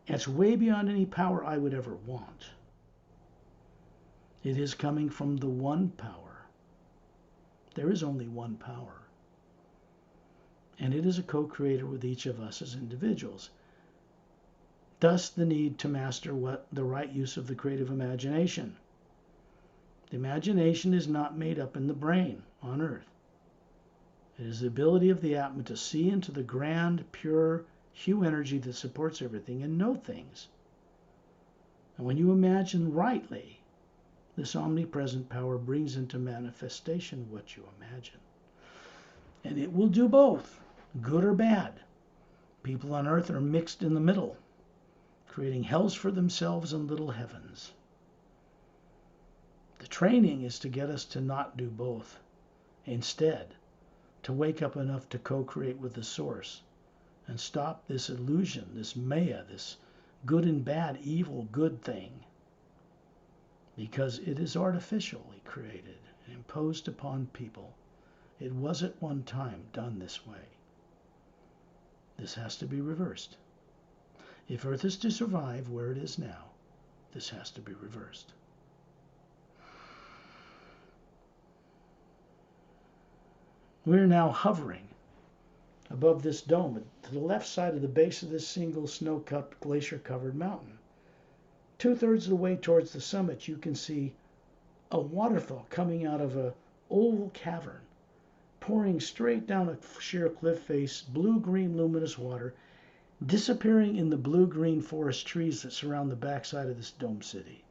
Speaker 1: It's way beyond any power I would ever want. It is coming from the one power. There is only one power. And it is a co-creator with each of us as individuals. Thus the need to master the right use of the creative imagination. The imagination is not made up in the brain on Earth. It is the ability of the Atma to see into the grand, pure hue energy that supports everything and know things. And when you imagine rightly, this omnipresent power brings into manifestation what you imagine. And it will do both, good or bad. People on Earth are mixed in the middle, creating hells for themselves and little heavens. The training is to get us to not do both, Instead, to wake up enough to co-create with the source and stop this illusion, this maya, this good and bad, evil, good thing, because it is artificially created and imposed upon people. It was at one time done this way. This has to be reversed. If Earth is to survive where it is now, this has to be reversed. We're now hovering above this dome to the left side of the base of this single snow-capped, glacier-covered mountain. 2/3 of the way towards the summit, you can see a waterfall coming out of an oval cavern, pouring straight down a sheer cliff face, blue-green luminous water, disappearing in the blue-green forest trees that surround the backside of this dome city.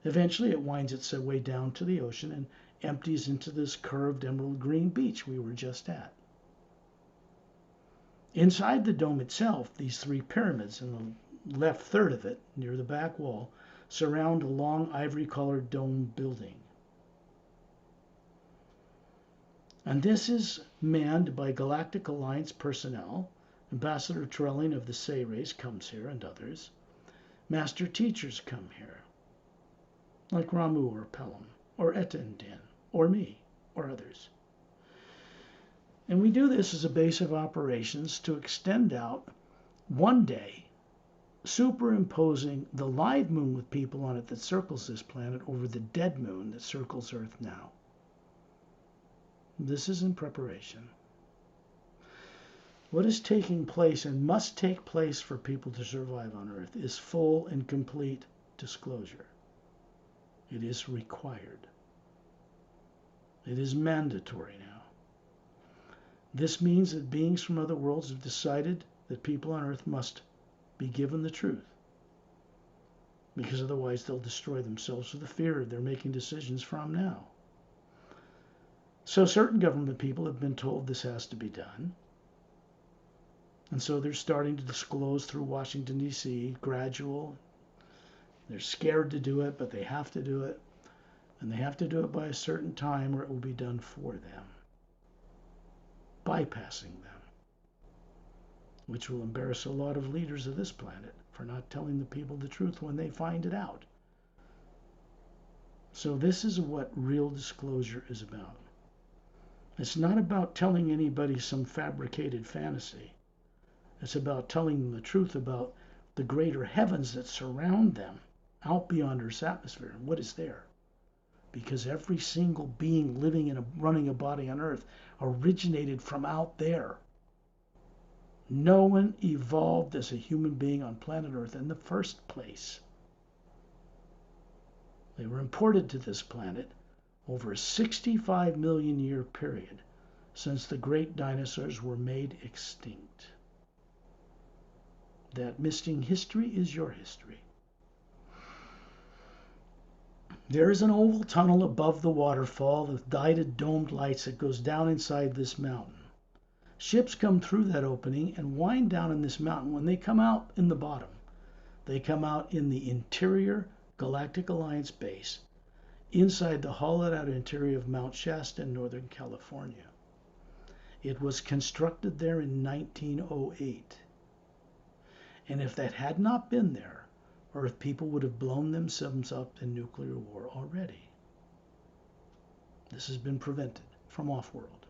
Speaker 1: Eventually, it winds its way down to the ocean and empties into this curved emerald green beach we were just at. Inside the dome itself, these 3 pyramids in the left third of it, near the back wall, surround a long ivory-colored dome building. And this is manned by Galactic Alliance personnel. Ambassador Trelling of the Say race comes here, and others. Master teachers come here, like Ramu or Pelham, or Etta and Din, or me, or others. And we do this as a base of operations to extend out one day, superimposing the live moon with people on it that circles this planet over the dead moon that circles Earth now. This is in preparation. What is taking place and must take place for people to survive on Earth is full and complete disclosure. It is required. It is mandatory now. This means that beings from other worlds have decided that people on Earth must be given the truth, because otherwise they'll destroy themselves with the fear they're making decisions from now. So certain government people have been told this has to be done. And so they're starting to disclose through Washington, D.C., gradual. They're scared to do it, but they have to do it. And they have to do it by a certain time or it will be done for them, bypassing them, which will embarrass a lot of leaders of this planet for not telling the people the truth when they find it out. So this is what real disclosure is about. It's not about telling anybody some fabricated fantasy. It's about telling them the truth about the greater heavens that surround them out beyond Earth's atmosphere and what is there. Because every single being living and running a body on Earth originated from out there. No one evolved as a human being on planet Earth in the first place. They were imported to this planet over a 65 million year period since the great dinosaurs were made extinct. That missing history is your history. There is an oval tunnel above the waterfall with dioted domed lights that goes down inside this mountain. Ships come through that opening and wind down in this mountain. When they come out in the bottom, they come out in the interior Galactic Alliance base, inside the hollowed-out interior of Mount Shasta in Northern California. It was constructed there in 1908. And if that had not been there, Earth people would have blown themselves up in nuclear war already. This has been prevented from off-world.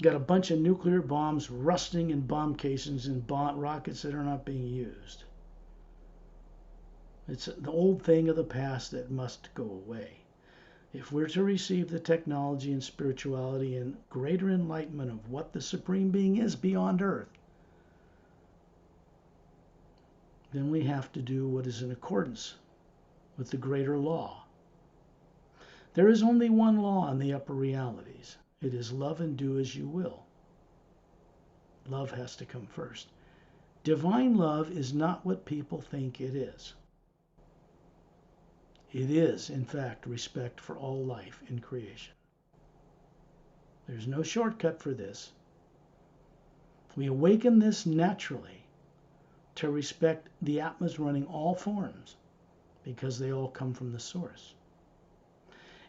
Speaker 1: Got a bunch of nuclear bombs rusting in bomb casings and rockets that are not being used. It's the old thing of the past that must go away. If we're to receive the technology and spirituality and greater enlightenment of what the Supreme Being is beyond Earth, then we have to do what is in accordance with the greater law. There is only one law in the upper realities. It is love and do as you will. Love has to come first. Divine love is not what people think it is. It is, in fact, respect for all life in creation. There's no shortcut for this. We awaken this naturally to respect the Atmas running all forms because they all come from the source.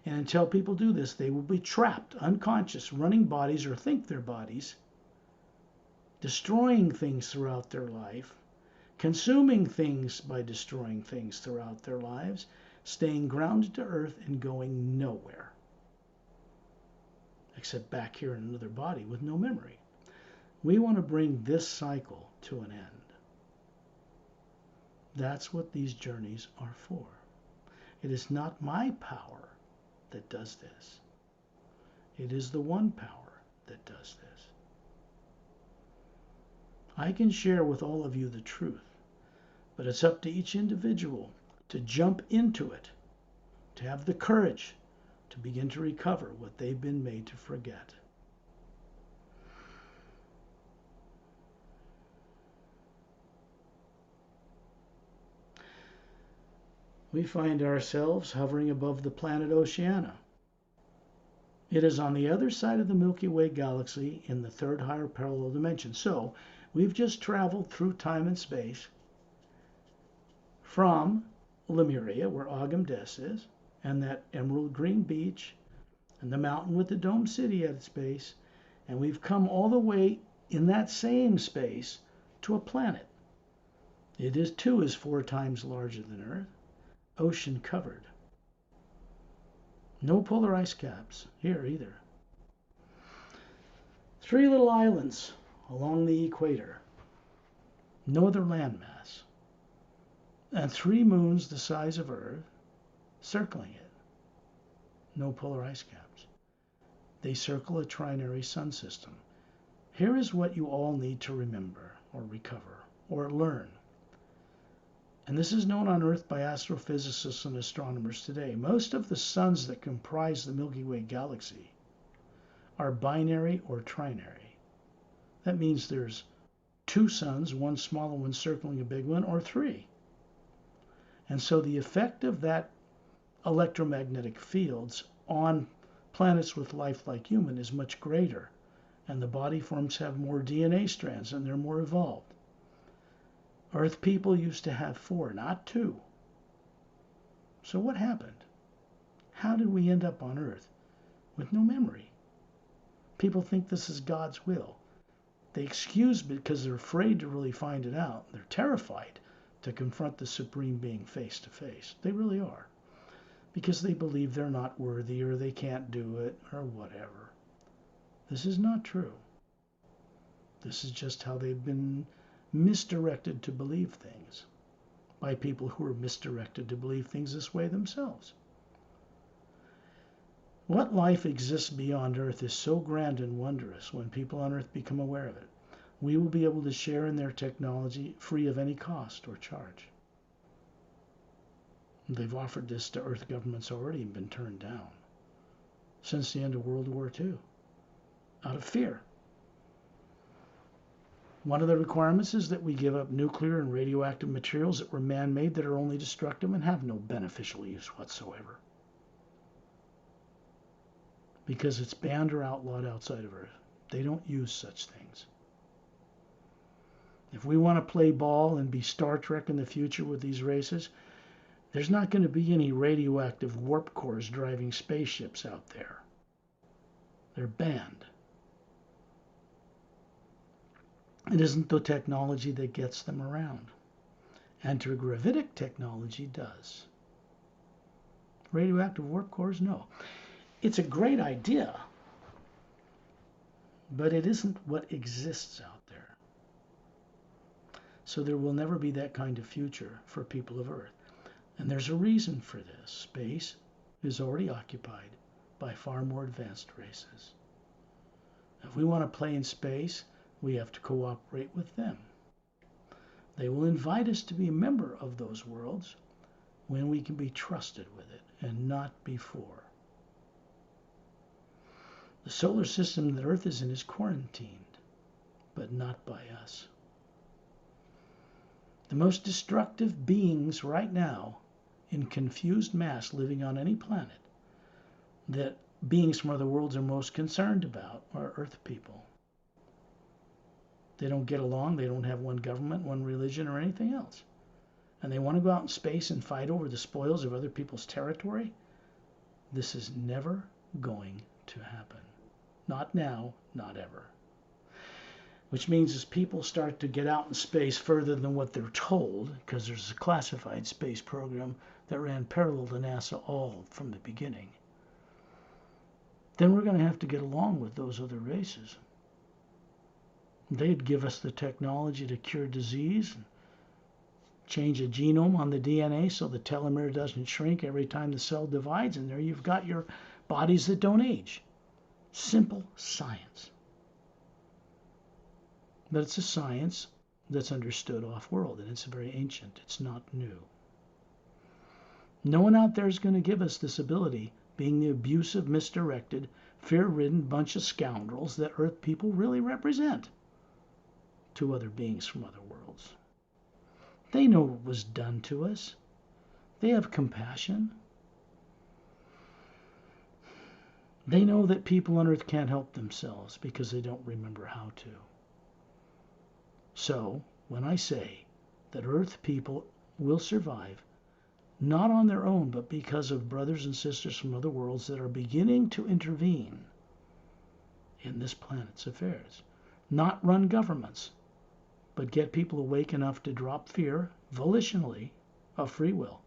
Speaker 1: And until people do this, they will be trapped, unconscious, running bodies or think they're bodies, destroying things throughout their life, consuming things by destroying things throughout their lives, staying grounded to earth and going nowhere, except back here in another body with no memory. We want to bring this cycle to an end. That's what these journeys are for. It is not my power that does this. It is the one power that does this. I can share with all of you the truth, but it's up to each individual to jump into it, to have the courage to begin to recover what they've been made to forget. We find ourselves hovering above the planet Oceania. It is on the other side of the Milky Way galaxy in the third higher parallel dimension. So we've just traveled through time and space from Lemuria, where Agam Des is, and that emerald green beach, and the mountain with the dome city at its base, and we've come all the way in that same space to a planet. It is too is 4 times larger than Earth, ocean covered. No polar ice caps here either. 3 little islands along the equator, no other landmass, and 3 moons the size of Earth circling it. No polar ice caps. They circle a trinary sun system. Here is what you all need to remember or recover or learn. And this is known on Earth by astrophysicists and astronomers today. Most of the suns that comprise the Milky Way galaxy are binary or trinary. That means there's 2 suns, one smaller one circling a big one, or 3. And so the effect of that electromagnetic fields on planets with life like human is much greater. And the body forms have more DNA strands and they're more evolved. Earth people used to have 4, not 2. So what happened? How did we end up on Earth with no memory? People think this is God's will. They excuse because they're afraid to really find it out. They're terrified to confront the Supreme Being face to face. They really are. Because they believe they're not worthy or they can't do it or whatever. This is not true. This is just how they've been misdirected to believe things by people who are misdirected to believe things this way themselves. What life exists beyond Earth is so grand and wondrous when people on Earth become aware of it. We will be able to share in their technology free of any cost or charge. They've offered this to Earth governments already and been turned down since the end of World War II, out of fear. One of the requirements is that we give up nuclear and radioactive materials that were man-made that are only destructive and have no beneficial use whatsoever. Because it's banned or outlawed outside of Earth. They don't use such things. If we want to play ball and be Star Trek in the future with these races, there's not going to be any radioactive warp cores driving spaceships out there. They're banned. It isn't the technology that gets them around. Antigravitic technology does. Radioactive warp cores, no. It's a great idea, but it isn't what exists out there. So there will never be that kind of future for people of Earth. And there's a reason for this. Space is already occupied by far more advanced races. If we want to play in space, we have to cooperate with them. They will invite us to be a member of those worlds when we can be trusted with it and not before. The solar system that Earth is in is quarantined, but not by us. The most destructive beings right now in confused mass living on any planet that beings from other worlds are most concerned about are Earth people. They don't get along. They don't have one government, one religion, or anything else. And they want to go out in space and fight over the spoils of other people's territory. This is never going to happen. Not now, not ever. Which means as people start to get out in space further than what they're told, because there's a classified space program that ran parallel to NASA all from the beginning, then we're going to have to get along with those other races. They'd give us the technology to cure disease, change a genome on the DNA so the telomere doesn't shrink every time the cell divides, and there you've got your bodies that don't age. Simple science. But it's a science that's understood off-world, and it's very ancient. It's not new. No one out there is going to give us this ability, being the abusive, misdirected, fear-ridden bunch of scoundrels that Earth people really represent to other beings from other worlds. They know what was done to us. They have compassion. They know that people on Earth can't help themselves because they don't remember how to. So, when I say that Earth people will survive, not on their own, but because of brothers and sisters from other worlds that are beginning to intervene in this planet's affairs, not run governments, but get people awake enough to drop fear volitionally of free will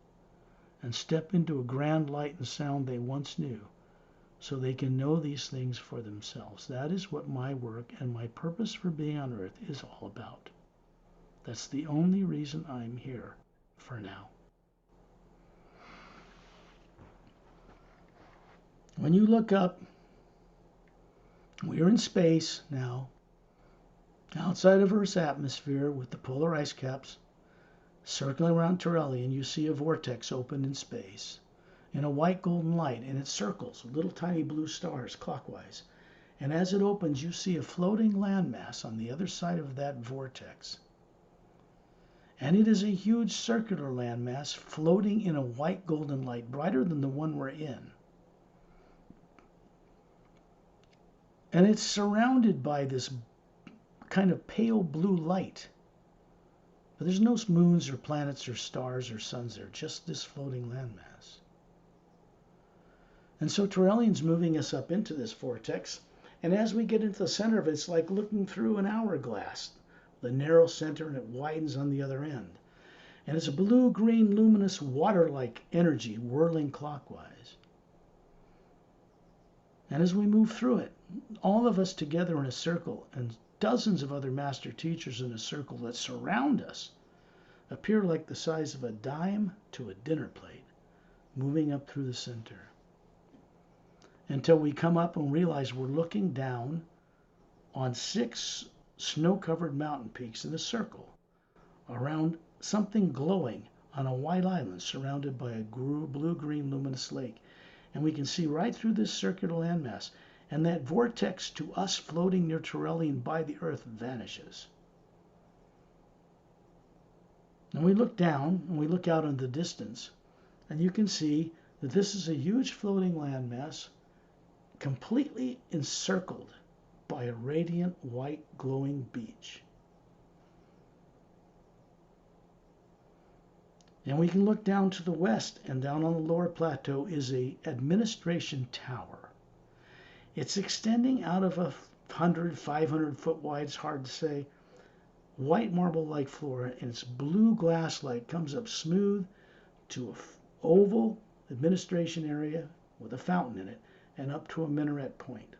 Speaker 1: and step into a grand light and sound they once knew, so they can know these things for themselves. That is what my work and my purpose for being on Earth is all about. That's the only reason I'm here for now. When you look up, we're in space now, outside of Earth's atmosphere with the polar ice caps circling around Turelian. You see a vortex open in space in a white golden light, and it circles little tiny blue stars clockwise. And as it opens, you see a floating landmass on the other side of that vortex. And it is a huge circular landmass floating in a white golden light, brighter than the one we're in. And it's surrounded by this kind of pale blue light. But there's no moons or planets or stars or suns there, just this floating landmass. And so Turelian's moving us up into this vortex, and as we get into the center of it, it's like looking through an hourglass. The narrow center, and it widens on the other end. And it's a blue-green, luminous, water-like energy whirling clockwise. And as we move through it, all of us together in a circle, and dozens of other master teachers in a circle that surround us, appear like the size of a dime to a dinner plate, moving up through the center. Until we come up and realize we're looking down on 6 snow-covered mountain peaks in a circle around something glowing on a white island surrounded by a blue-green luminous lake. And we can see right through this circular landmass. And that vortex to us floating near Turelian by the Earth vanishes. And we look down and we look out in the distance, and you can see that this is a huge floating landmass completely encircled by a radiant white glowing beach. And we can look down to the west, and down on the lower plateau is a administration tower. It's extending out of a 100, 500 foot wide, it's hard to say, white marble-like floor, and its blue glass light comes up smooth to an oval administration area with a fountain in it, and up to a minaret point.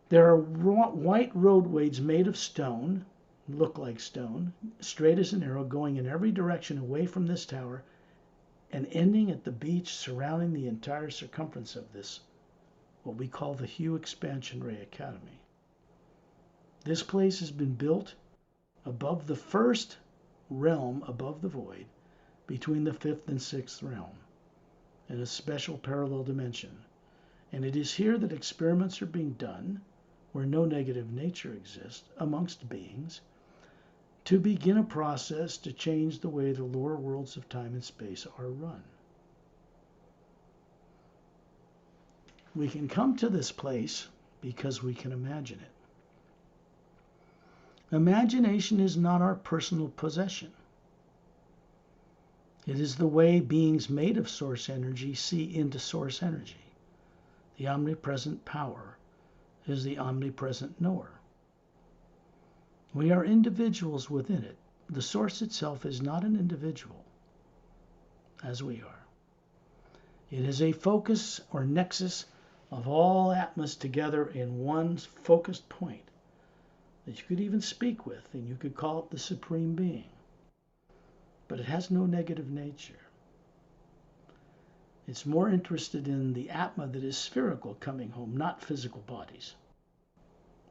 Speaker 1: There are white roadways made of stone, look like stone, straight as an arrow, going in every direction away from this tower, and ending at the beach surrounding the entire circumference of this, what we call the Hugh Expansion Ray Academy. This place has been built above the first realm above the void, between the 5th and 6th realm, in a special parallel dimension. And it is here that experiments are being done, where no negative nature exists, amongst beings, to begin a process to change the way the lower worlds of time and space are run. We can come to this place because we can imagine it. Imagination is not our personal possession. It is the way beings made of source energy see into source energy. The omnipresent power is the omnipresent knower. We are individuals within it. The source itself is not an individual, as we are. It is a focus or nexus of all atmas together in one focused point that you could even speak with, and you could call it the Supreme Being. But it has no negative nature. It's more interested in the Atma that is spherical coming home, not physical bodies.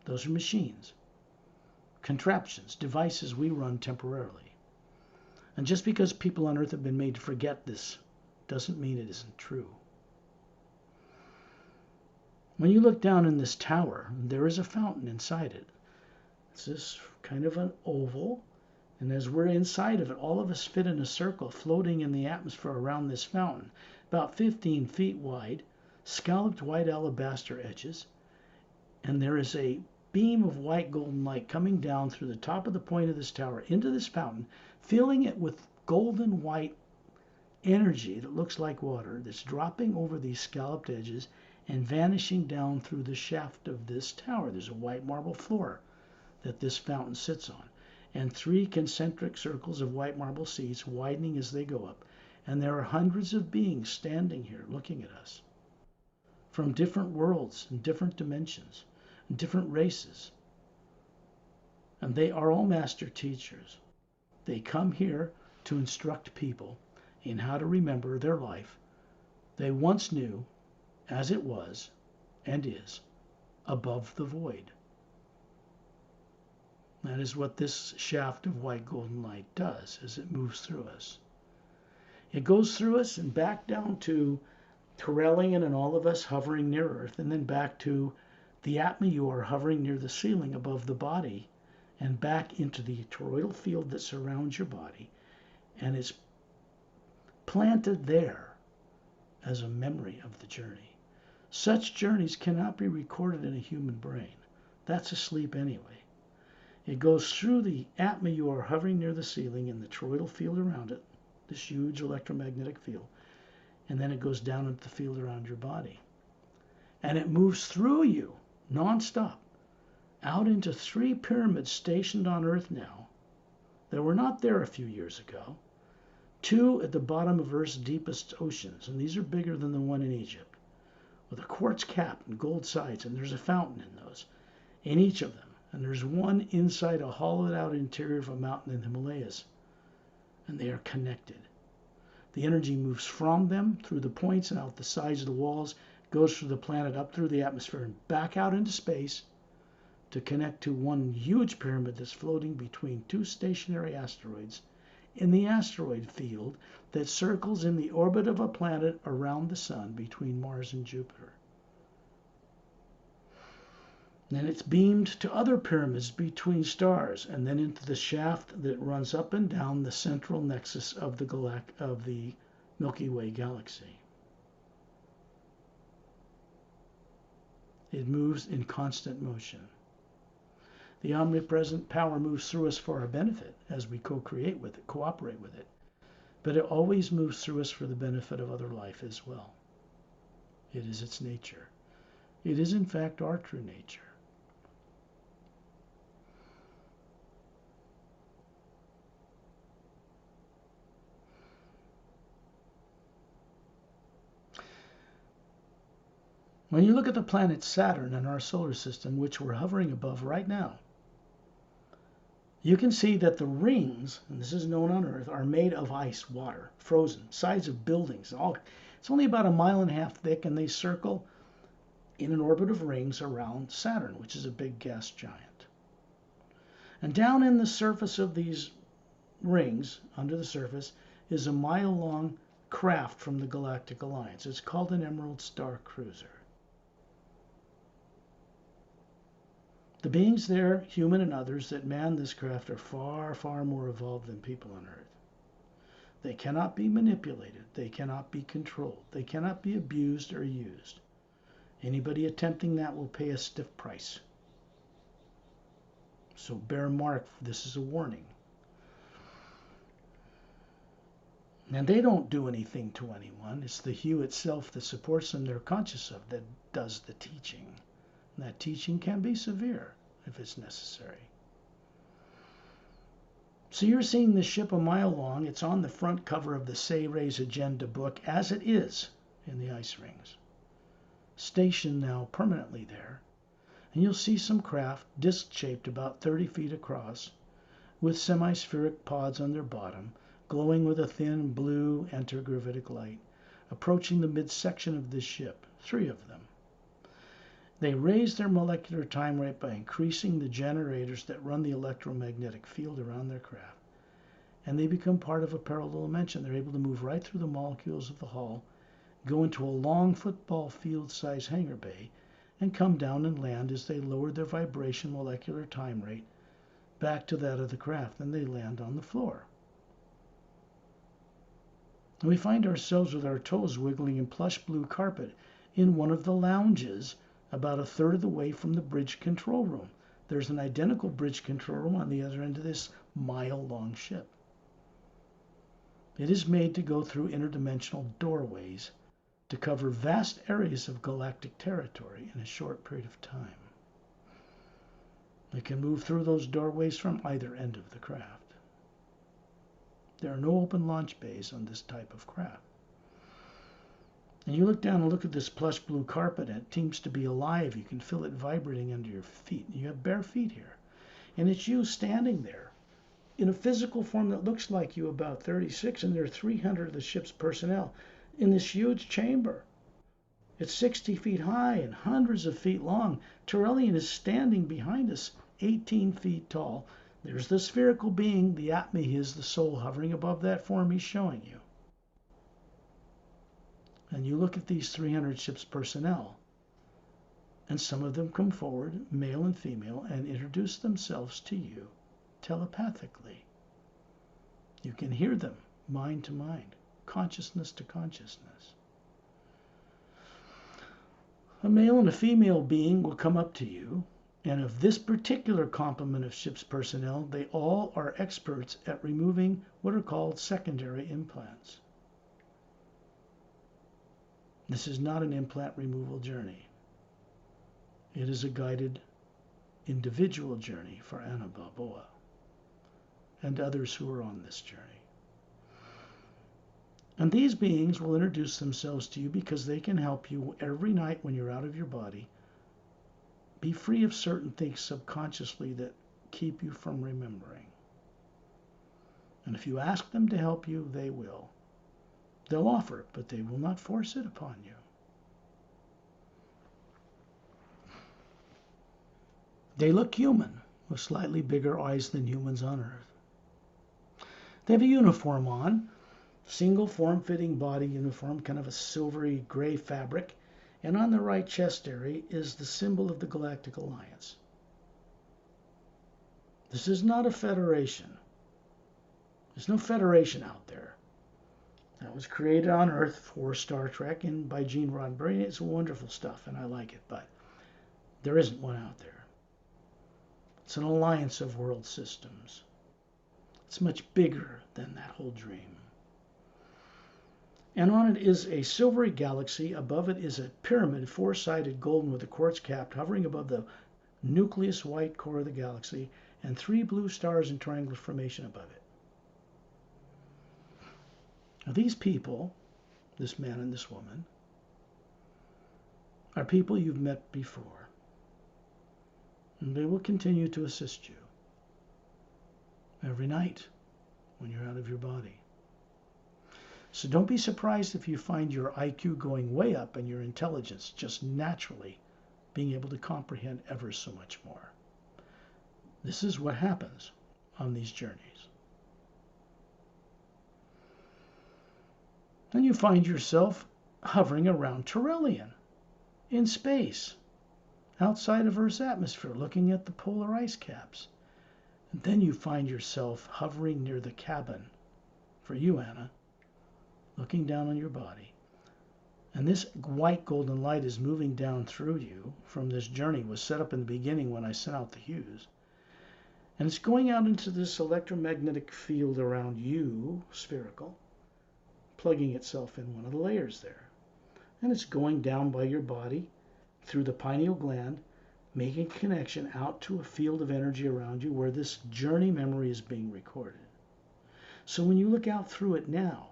Speaker 1: Those are machines, contraptions, devices we run temporarily. And just because people on earth have been made to forget this doesn't mean it isn't true. When you look down in this tower, there is a fountain inside it. It's this kind of an oval, and as we're inside of it, all of us fit in a circle floating in the atmosphere around this fountain, about 15 feet wide, scalloped white alabaster edges, and there is a beam of white golden light coming down through the top of the point of this tower into this fountain, filling it with golden white energy that looks like water that's dropping over these scalloped edges and vanishing down through the shaft of this tower. There's a white marble floor that this fountain sits on, and 3 concentric circles of white marble seats widening as they go up. And there are hundreds of beings standing here looking at us from different worlds and different dimensions and different races. And they are all master teachers. They come here to instruct people in how to remember their life they once knew as it was and is above the void. That is what this shaft of white golden light does as it moves through us. It goes through us and back down to Corellian and all of us hovering near Earth, and then back to the Atma you are hovering near the ceiling above the body, and back into the toroidal field that surrounds your body, and it's planted there as a memory of the journey. Such journeys cannot be recorded in a human brain. That's asleep anyway. It goes through the Atma you are hovering near the ceiling and the toroidal field around it, this huge electromagnetic field, and then it goes down into the field around your body. And it moves through you nonstop out into 3 pyramids stationed on Earth now that were not there a few years ago. 2 at the bottom of Earth's deepest oceans, and these are bigger than the one in Egypt, with a quartz cap and gold sides, and there's a fountain in those, in each of them. And there's one inside a hollowed out interior of a mountain in the Himalayas, and they are connected. The energy moves from them through the points and out the sides of the walls, goes through the planet, up through the atmosphere, and back out into space to connect to one huge pyramid that's floating between 2 stationary asteroids in the asteroid field that circles in the orbit of a planet around the sun between Mars and Jupiter. Then it's beamed to other pyramids between stars, and then into the shaft that runs up and down the central nexus of the Milky Way galaxy. It moves in constant motion. The omnipresent power moves through us for our benefit as we co-create with it, cooperate with it. But it always moves through us for the benefit of other life as well. It is its nature. It is, in fact, our true nature. When you look at the planet Saturn in our solar system, which we're hovering above right now, you can see that the rings, and this is known on Earth, are made of ice, water, frozen, sides of buildings. It's only about 1.5 miles thick, and they circle in an orbit of rings around Saturn, which is a big gas giant. And down in the surface of these rings, under the surface, is a mile-long craft from the Galactic Alliance. It's called an Emerald Star Cruiser. The beings there, human and others, that man this craft are far, far more evolved than people on Earth. They cannot be manipulated. They cannot be controlled. They cannot be abused or used. Anybody attempting that will pay a stiff price. So bear mark, this is a warning. And they don't do anything to anyone. It's the hue itself that supports them they're conscious of that does the teaching. And that teaching can be severe if it's necessary. So you're seeing this ship a mile long. It's on the front cover of the Say Ray's Agenda book, as it is in the ice rings. Stationed now permanently there. And you'll see some craft, disc-shaped about 30 feet across, with semi-spheric pods on their bottom, glowing with a thin blue antigravitic light, approaching the midsection of this ship, 3 of them. They raise their molecular time rate by increasing the generators that run the electromagnetic field around their craft, and they become part of a parallel dimension. They're able to move right through the molecules of the hull, go into a long football field-sized hangar bay, and come down and land as they lower their vibration molecular time rate back to that of the craft, and they land on the floor. And we find ourselves with our toes wiggling in plush blue carpet in one of the lounges about a third of the way from the bridge control room. There's an identical bridge control room on the other end of this mile-long ship. It is made to go through interdimensional doorways to cover vast areas of galactic territory in a short period of time. They can move through those doorways from either end of the craft. There are no open launch bays on this type of craft. And you look down and look at this plush blue carpet, and it seems to be alive. You can feel it vibrating under your feet. You have bare feet here. And it's you standing there in a physical form that looks like you, about 36, and there are 300 of the ship's personnel in this huge chamber. It's 60 feet high and hundreds of feet long. Turellian is standing behind us, 18 feet tall. There's the spherical being, the Atme, is the soul, hovering above that form he's showing you. And you look at these 300 ship's personnel, and some of them come forward, male and female, and introduce themselves to you telepathically. You can hear them mind to mind, consciousness to consciousness. A male and a female being will come up to you, and of this particular complement of ship's personnel, they all are experts at removing what are called secondary implants. This is not an implant removal journey. It is a guided individual journey for Anna Balboa and others who are on this journey. And these beings will introduce themselves to you because they can help you every night when you're out of your body be free of certain things subconsciously that keep you from remembering. And if you ask them to help you, they will. They'll offer it, but they will not force it upon you. They look human, with slightly bigger eyes than humans on Earth. They have a uniform on, single form-fitting body uniform, kind of a silvery gray fabric, and on the right chest area is the symbol of the Galactic Alliance. This is not a federation. There's no federation out there. That was created on Earth for Star Trek and by Gene Roddenberry. It's wonderful stuff, and I like it, but there isn't one out there. It's an alliance of world systems. It's much bigger than that whole dream. And on it is a silvery galaxy. Above it is a pyramid, four-sided golden with a quartz cap hovering above the nucleus white core of the galaxy, and 3 blue stars in triangular formation above it. Now, these people, this man and this woman, are people you've met before. And they will continue to assist you every night when you're out of your body. So don't be surprised if you find your IQ going way up and your intelligence just naturally being able to comprehend ever so much more. This is what happens on these journeys. Then you find yourself hovering around Turellian in space, outside of Earth's atmosphere, looking at the polar ice caps. And then you find yourself hovering near the cabin, for you, Anna, looking down on your body. And this white golden light is moving down through you from this journey. It was set up in the beginning when I sent out the hues. And it's going out into this electromagnetic field around you, spherical, plugging itself in one of the layers there. And it's going down by your body through the pineal gland, making a connection out to a field of energy around you where this journey memory is being recorded. So when you look out through it now,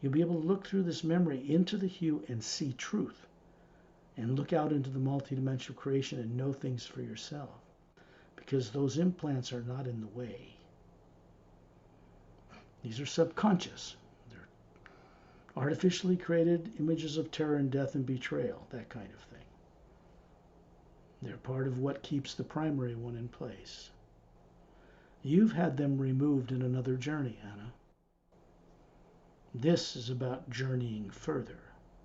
Speaker 1: you'll be able to look through this memory into the hue and see truth, and look out into the multidimensional creation and know things for yourself, because those implants are not in the way. These are subconscious. They're artificially created images of terror and death and betrayal, that kind of thing. They're part of what keeps the primary one in place. You've had them removed in another journey, Anna. This is about journeying further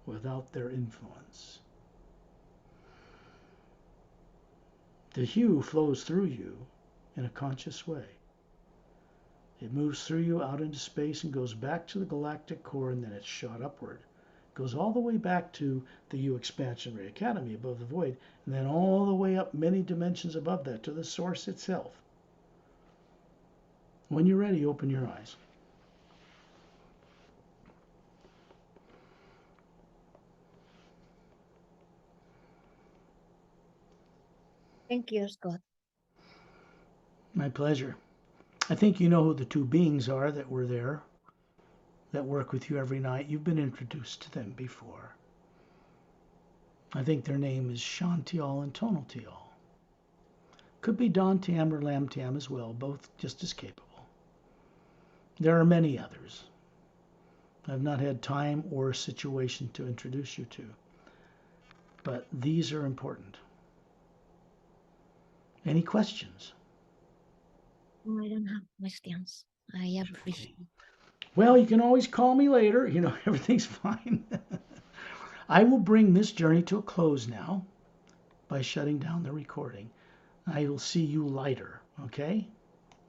Speaker 1: without their influence. The hue flows through you in a conscious way. It moves through you out into space and goes back to the galactic core, and then it's shot upward. It goes all the way back to the U Expansion Ray Academy above the void, and then all the way up many dimensions above that to the source itself. When you're ready, open your eyes.
Speaker 2: Thank you, Scott.
Speaker 1: My pleasure. I think you know who the two beings are that were there, that work with you every night. You've been introduced to them before. I think their name is Shantial and Tonaltial. Could be Don Tam or Lam Tam as well, both just as capable. There are many others I've not had time or situation to introduce you to, but these are important. Any questions?
Speaker 2: I don't have questions. I appreciate it.
Speaker 1: Well, you can always call me later. You know, everything's fine. I will bring this journey to a close now by shutting down the recording. I will see you lighter, okay?